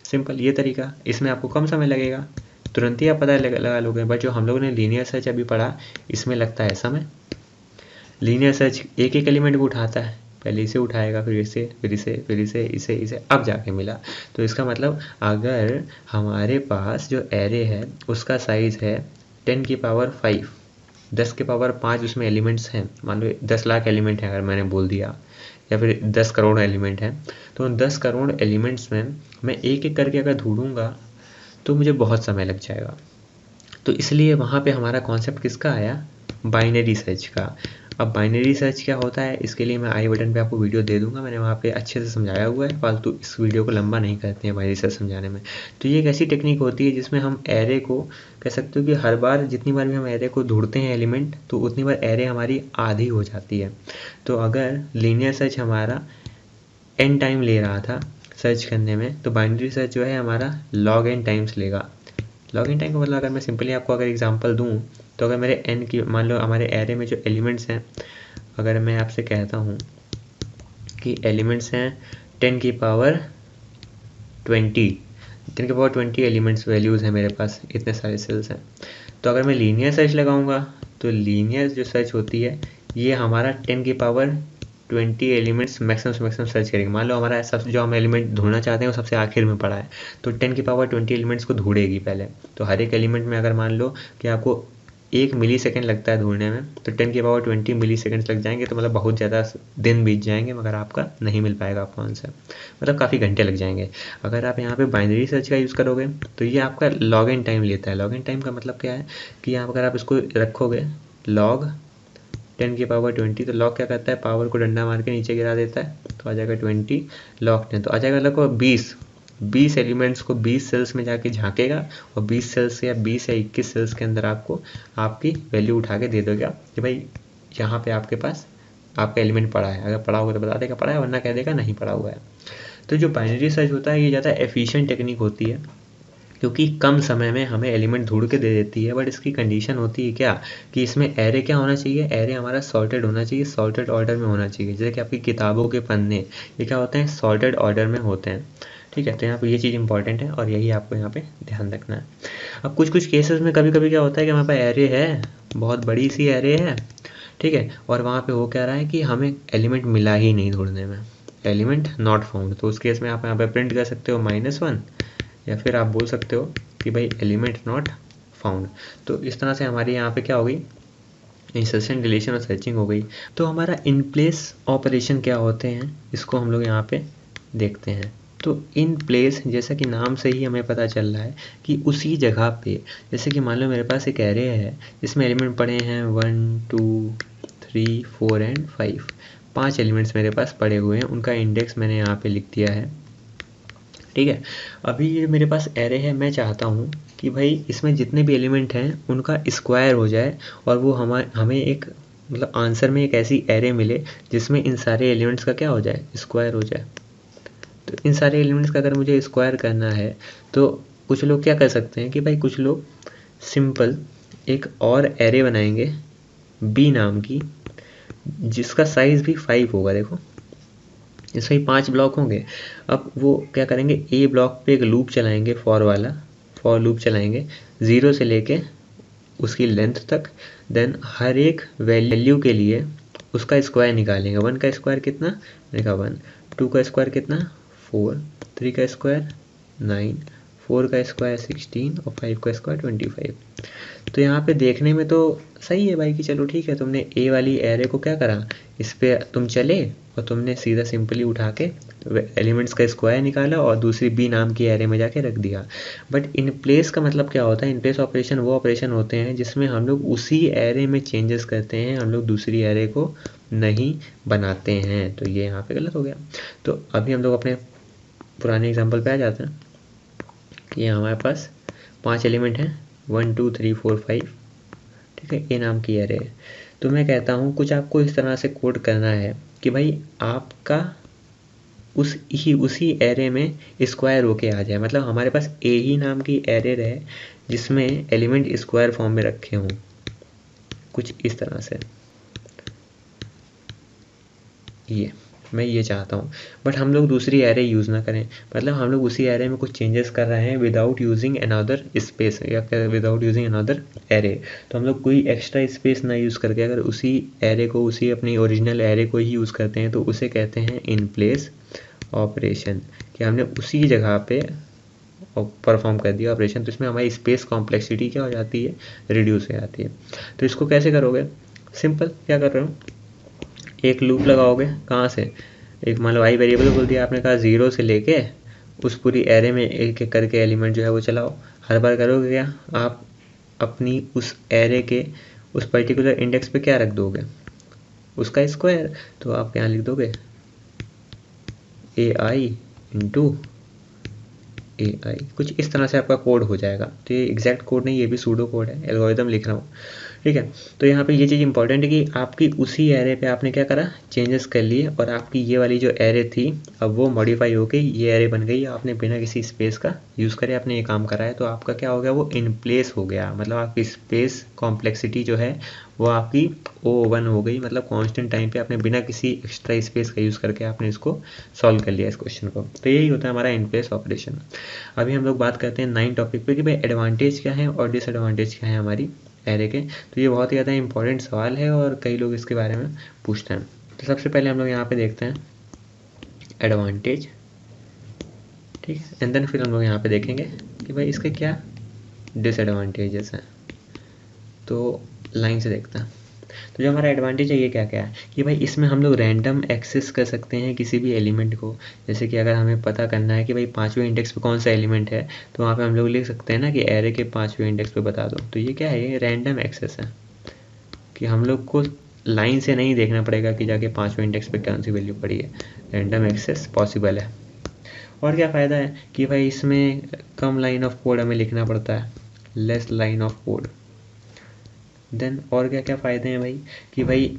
सिंपल ये तरीका। इसमें आपको कम समय लगेगा, तुरंत ही आप पता लगा लोगे। बट जो हम लोगों ने लीनियर सर्च अभी पढ़ा, इसमें लगता है समय। लीनियर सर्च एक एक एलिमेंट को उठाता है, पहले इसे उठाएगा, फिर इसे, फिर इसे, फिर इसे, अब जाके मिला। तो इसका मतलब अगर हमारे पास जो एरे है उसका साइज़ है 10 की पावर 5, 10 के पावर 5 उसमें एलिमेंट्स हैं, मान लो 10 लाख एलिमेंट है अगर मैंने बोल दिया, या फिर 10 करोड़ एलिमेंट हैं, तो उन 10 करोड़ एलिमेंट्स में मैं एक एक करके अगर ढूंढूंगा तो मुझे बहुत समय लग जाएगा। तो इसलिए वहाँ पे हमारा कॉन्सेप्ट किसका आया, बाइनरी सर्च का। अब बाइनरी सर्च क्या होता है, इसके लिए मैं आई बटन पे आपको वीडियो दे दूंगा, मैंने वहाँ पे अच्छे से समझाया हुआ है, फालतू इस वीडियो को लंबा नहीं करते हैं बाइनरी सर्च समझाने में। तो ये एक ऐसी टेक्निक होती है जिसमें हम एरे को, कह सकते हो कि हर बार जितनी बार भी हम एरे को ढूंढते हैं एलिमेंट, तो उतनी बार एरे हमारी आधी हो जाती है। तो अगर लीनियर सर्च हमारा n टाइम ले रहा था सर्च करने में, तो बाइनरी सर्च जो है हमारा log n टाइम्स लेगा। log n टाइम का मतलब, अगर मैं सिंपली आपको अगर एग्जांपल दूं, तो अगर मेरे n की, मान लो हमारे एरे में जो एलिमेंट्स हैं, अगर मैं आपसे कहता हूं कि एलिमेंट्स हैं 10 की पावर 20, 10 की पावर 20 एलिमेंट्स वैल्यूज़ हैं मेरे पास, इतने सारे सेल्स हैं। तो अगर मैं लीनियर सर्च लगाऊंगा, तो लीनियर जो सर्च होती है ये हमारा 10 की पावर 20 एलिमेंट्स मैक्सिमम से मैक्सिमम सर्च करेंगे। मान लो हमारा सब जो हम एलिमेंट ढूंढना चाहते हैं वो सबसे आखिर में पड़ा है, तो 10 की पावर 20 एलिमेंट्स को ढूंढेगी पहले। तो हर एक एलिमेंट में अगर मान लो कि आपको 1 मिली सेकेंड लगता है ढूंढने में, तो 10 की पावर 20 मिली सेकेंड्स लग जाएंगे, तो मतलब बहुत ज़्यादा दिन बीत जाएंगे, मगर आपका नहीं मिल पाएगा आपको आंसर, मतलब काफ़ी घंटे लग जाएंगे। अगर आप यहाँ पे बाइनरी सर्च का यूज़ करोगे तो ये आपका लॉग इन टाइम लेता है। लॉग इन टाइम का मतलब क्या है कि यहाँ अगर आप इसको रखोगे लॉग 10 की पावर 20, तो लॉग क्या करता है, पावर को डंडा मार के नीचे गिरा देता है, तो आ जाएगा 20 लॉग 10, तो आ जाएगा लगभग 20 एलिमेंट्स को 20 सेल्स में जाके झांकेगा, और 20 सेल्स या 20 या 21 सेल्स के अंदर आपको आपकी वैल्यू उठा के दे देगा कि भाई यहाँ पे आपके पास आपका एलिमेंट पड़ा है। अगर पड़ा होगा तो बता देगा पड़ा है, वरना कह देगा नहीं पड़ा हुआ है। तो जो बाइनरी सर्च होता है ये ज़्यादा एफिशिएंट टेक्निक होती है, क्योंकि कम समय में हमें एलिमेंट ढूंढ के दे देती है। बट इसकी कंडीशन होती है क्या, कि इसमें एरे क्या होना चाहिए, एरे हमारा सॉर्टेड होना चाहिए, सॉर्टेड ऑर्डर में होना चाहिए। जैसे कि आपकी किताबों के पन्ने ये क्या होते हैं, सॉर्टेड ऑर्डर में होते हैं, ठीक है। तो यहाँ पे ये चीज़ इंपॉर्टेंट है और यही आपको यहाँ पे ध्यान रखना है। अब कुछ केसेस में कभी कभी क्या होता है कि हमारे पास एरे है, बहुत बड़ी सी एरे है, ठीक है, और वहाँ पे हो क्या रहा है कि हमें एलिमेंट मिला ही नहीं ढूंढने में, एलिमेंट नॉट फाउंड। तो उस केस में आप यहाँ पे प्रिंट कर सकते हो -1, या फिर आप बोल सकते हो कि भाई एलिमेंट नॉट फाउंड। तो इस तरह से हमारी यहाँ पे क्या हो गई, इंसर्शन, डिलीशन और सर्चिंग हो गई। तो हमारा इन प्लेस ऑपरेशन क्या होते हैं, इसको हम लोग यहाँ पे देखते हैं। तो इन प्लेस, जैसा कि नाम से ही हमें पता चल रहा है कि उसी जगह पे, जैसे कि मान लो मेरे पास एक एरे है जिसमें एलिमेंट पड़े हैं 1 2 3 4 एंड 5, 5 एलिमेंट्स मेरे पास पड़े हुए हैं, उनका इंडेक्स मैंने यहाँ पे लिख दिया है, ठीक है। अभी ये मेरे पास एरे है, मैं चाहता हूँ कि भाई इसमें जितने भी एलिमेंट हैं उनका स्क्वायर हो जाए, और वो हमें एक, मतलब आंसर में एक ऐसी एरे मिले जिसमें इन सारे एलिमेंट्स का क्या हो जाए, स्क्वायर हो जाए। तो इन सारे एलिमेंट्स का अगर मुझे स्क्वायर करना है, तो कुछ लोग क्या कर सकते हैं कि भाई कुछ लोग सिंपल एक और एरे बनाएंगे बी नाम की, जिसका साइज़ भी 5 होगा। देखो इसमें 5 ब्लॉक होंगे। अब वो क्या करेंगे, ए ब्लॉक पे एक लूप चलाएंगे, फॉर वाला फॉर लूप चलाएंगे 0 से लेके उसकी लेंथ तक। देन हर एक वैल्यू के लिए उसका स्क्वायर निकालेंगे। 1 का स्क्वायर कितना, देखा 1, 2 का स्क्वायर कितना 4, 3 का स्क्वायर 9, 4 का स्क्वायर 16 और 5 का स्क्वायर 25। तो यहाँ पे देखने में तो सही है भाई कि चलो ठीक है, तुमने ए वाली एरे को क्या करा, इस पे तुम चले और तुमने सीधा सिंपली उठा के एलिमेंट्स का स्क्वायर निकाला और दूसरी बी नाम की एरे में जाके रख दिया। बट इन प्लेस का मतलब क्या होता है, इन प्लेस ऑपरेशन वो ऑपरेशन होते हैं जिसमें हम लोग उसी एरे में चेंजेस करते हैं, हम लोग दूसरी एरे को नहीं बनाते हैं। तो ये यहाँ पे गलत हो गया। तो अभी हम लोग अपने पुराने एग्जाम्पल पे आ जाते हैं कि हमारे पास 5 एलिमेंट हैं, 1 2 3 4 5, ठीक है, ए नाम की एरे है। तो मैं कहता हूँ कुछ आपको इस तरह से कोड करना है कि भाई आपका उसी एरे में स्क्वायर होके आ जाए। मतलब हमारे पास ए ही नाम की एरे रहे जिसमें एलिमेंट स्क्वायर फॉर्म में रखे हों, कुछ इस तरह से। ये मैं ये चाहता हूँ, बट हम लोग दूसरी एरे यूज़ ना करें। मतलब हम लोग उसी एरे में कुछ चेंजेस कर रहे हैं विदाउट यूजिंग अनदर स्पेस या विदाउट यूजिंग अनदर एरे। तो हम लोग कोई एक्स्ट्रा स्पेस ना यूज़ करके अगर उसी एरे को, उसी अपनी ओरिजिनल एरे को ही यूज़ करते हैं तो उसे कहते हैं इन प्लेस ऑपरेशन, कि हमने उसी जगह पे परफॉर्म कर दिया ऑपरेशन। तो इसमें हमारी स्पेस कॉम्प्लेक्सिटी क्या हो जाती है, रिड्यूस हो जाती है। तो इसको कैसे करोगे, सिंपल क्या कर रहे हो, एक लूप लगाओगे। कहाँ से, एक मान लो आई वेरिएबल बोल दिया आपने, कहा 0 से लेके उस पूरी एरे में एक एक करके एलिमेंट जो है वो चलाओ। हर बार करोगे क्या, आप अपनी उस एरे के उस पर्टिकुलर इंडेक्स पे क्या रख दोगे, उसका स्क्वायर। तो आप यहाँ लिख दोगे AI इंटू AI, कुछ इस तरह से आपका कोड हो जाएगा। तो ये एग्जैक्ट कोड नहीं, ये भी सूडो कोड है, एल्गोरिदम लिख रहा हूँ, ठीक है। तो यहाँ पे ये चीज़ इंपॉर्टेंट है कि आपकी उसी एरे पे आपने क्या करा, चेंजेस कर लिए, और आपकी ये वाली जो एरे थी अब वो मॉडिफाई होके ये एरे बन गई। आपने बिना किसी स्पेस का यूज़ करे आपने ये काम करा है, तो आपका क्या हो गया, वो इन प्लेस हो गया। मतलब आपकी स्पेस कॉम्प्लेक्सिटी जो है वो आपकी O1 हो गई। मतलब कांस्टेंट टाइम पे आपने बिना किसी एक्स्ट्रा स्पेस का यूज़ करके आपने इसको सॉल्व कर लिया इस क्वेश्चन को। तो यही होता है हमारा इन प्लेस ऑपरेशन। अभी हम लोग बात करते हैं 9 टॉपिक पे कि भाई एडवांटेज क्या है और डिसएडवांटेज क्या है हमारी एरे के। तो ये बहुत ही ज़्यादा इंपॉर्टेंट सवाल है और कई लोग इसके बारे में पूछते हैं। तो सबसे पहले हम लोग यहाँ पे देखते हैं एडवांटेज, ठीक है, एंड देन फिर हम लोग यहाँ पे देखेंगे कि भाई इसके क्या डिसएडवांटेजेस हैं। तो लाइन से देखते हैं। तो जो हमारा एडवांटेज है ये क्या क्या है कि भाई इसमें हम लोग रैंडम एक्सेस कर सकते हैं किसी भी एलिमेंट को। जैसे कि अगर हमें पता करना है कि भाई 5वें इंडेक्स पे कौन सा एलिमेंट है, तो वहाँ पे हम लोग लिख सकते हैं ना कि एरे के 5वें इंडेक्स पे बता दो। तो ये क्या है, ये रैंडम एक्सेस है कि हम लोग को लाइन से नहीं देखना पड़ेगा कि जाके 5वें इंडेक्स पे कौन सी वैल्यू पड़ी है। रैंडम एक्सेस पॉसिबल है। और क्या फ़ायदा है कि भाई इसमें कम लाइन ऑफ कोड हमें लिखना पड़ता है, less line of code. Then और क्या क्या फ़ायदे हैं भाई कि भाई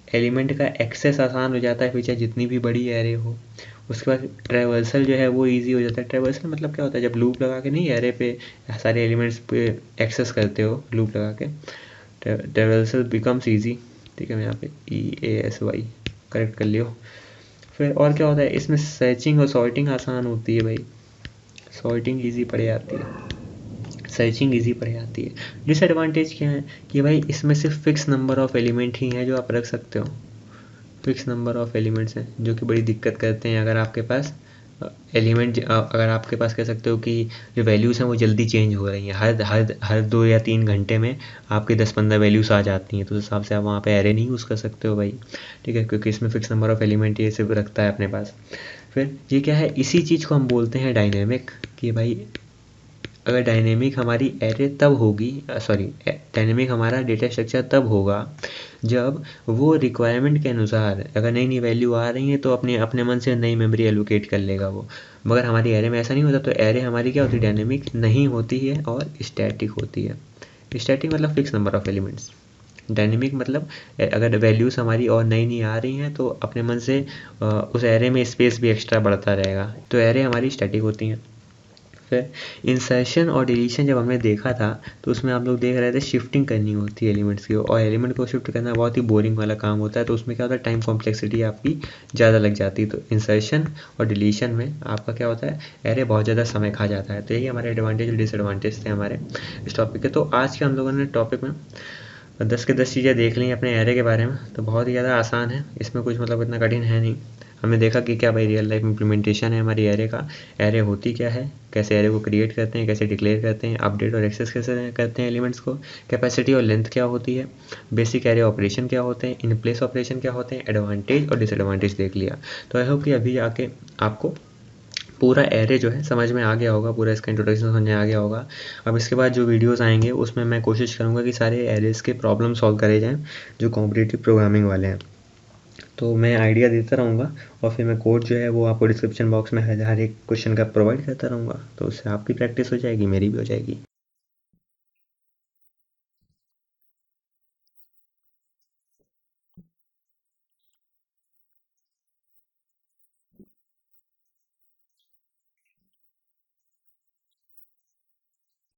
एलिमेंट का एक्सेस आसान हो जाता है, फिर चाहे जितनी भी बड़ी एरे हो। उसके बाद ट्रैवर्सल जो है वो इजी हो जाता है। ट्रैवर्सल मतलब क्या होता है, जब लूप लगा के नहीं एरे पे सारे एलिमेंट्स पे एक्सेस करते हो लूप लगा के, ट्रैवर्सल बिकम्स ईजी, ठीक है। मैं यहाँ पे EASY करेक्ट कर लियो। फिर और क्या होता है, इसमें सर्चिंग और सॉर्टिंग आसान होती है भाई, सॉर्टिंग ईजी पड़ जाती है, सर्चिंग इजी पड़ जाती है। डिसएडवांटेज क्या है कि भाई इसमें सिर्फ फिक्स नंबर ऑफ एलिमेंट ही हैं जो आप रख सकते हो। फिक्स नंबर ऑफ एलिमेंट्स हैं जो कि बड़ी दिक्कत करते हैं। अगर आपके पास अगर आपके पास कह सकते हो कि जो वैल्यूज़ हैं वो जल्दी चेंज हो रही हैं, हर 2 या 3 घंटे में आपके 10-15 वैल्यूज़ आ जाती हैं, तो उस हिसाब से आप वहाँ पे एरे नहीं यूज़ कर सकते हो भाई, ठीक है, क्योंकि इसमें फिक्स नंबर ऑफ एलिमेंट ये सिर्फ रखता है अपने पास। फिर ये क्या है, इसी चीज़ को हम बोलते हैं डायनेमिक, कि भाई अगर डायनेमिक हमारी एरे तब होगी, डायनेमिक हमारा डेटा स्ट्रक्चर तब होगा जब वो रिक्वायरमेंट के अनुसार अगर नई नई वैल्यू आ रही है तो अपने मन से नई मेमोरी एलोकेट कर लेगा वो। मगर हमारी एरे में ऐसा नहीं होता, तो एरे हमारी क्या होती है, डायनेमिक नहीं होती है और स्टैटिक होती है। स्टैटिक मतलब fix number of elements, dynamic मतलब अगर वैल्यूज़ हमारी और नई नई आ रही हैं तो अपने मन से उस एरे में स्पेस भी एक्स्ट्रा बढ़ता रहेगा। तो एरे हमारी स्टैटिक होती हैं। फिर इंसर्शन और डिलीशन जब हमने देखा था तो उसमें आप लोग देख रहे थे शिफ्टिंग करनी होती है एलिमेंट्स की, और एलिमेंट को शिफ्ट करना बहुत ही बोरिंग वाला काम होता है, तो उसमें क्या होता है टाइम कॉम्प्लेक्सिटी आपकी ज़्यादा लग जाती है। तो इंसर्शन और डिलीशन में आपका क्या होता है, एरे बहुत ज़्यादा समय खा जाता है। तो यही हमारे एडवांटेज और डिसएडवांटेज थे हमारे इस टॉपिक के। तो आज के हम लोगों ने टॉपिक में 10 के 10 चीज़ें देख ली अपने एरे के बारे में, तो बहुत ही ज़्यादा आसान है, इसमें कुछ मतलब इतना कठिन है नहीं। हमने देखा कि क्या भाई रियल लाइफ इम्प्लीमेंटेशन है हमारी एरे का, एरे होती क्या है, कैसे एरे को क्रिएट करते हैं, कैसे डिक्लेयर करते हैं, अपडेट और एक्सेस कैसे करते हैं एलिमेंट्स को, कैपेसिटी और लेंथ क्या होती है, बेसिक एरे ऑपरेशन क्या होते हैं, इन प्लेस ऑपरेशन क्या होते हैं, एडवांटेज और डिसएडवांटेज देख लिया। तो आई होप कि अभी आके आपको पूरा एरे जो है समझ में आ गया होगा, पूरा इसका इंट्रोडक्शन समझ में आ गया होगा। अब इसके बाद जो वीडियोस आएंगे उसमें मैं कोशिश करूँगा कि सारे एरेस के प्रॉब्लम सॉल्व करे जाएँ जो कॉम्पिटिटिव प्रोग्रामिंग वाले हैं। तो मैं आइडिया देता रहूँगा और फिर मैं कोड जो है वो आपको डिस्क्रिप्शन बॉक्स में हर एक क्वेश्चन का प्रोवाइड करता रहूँगा, तो उससे आपकी प्रैक्टिस हो जाएगी, मेरी भी हो जाएगी।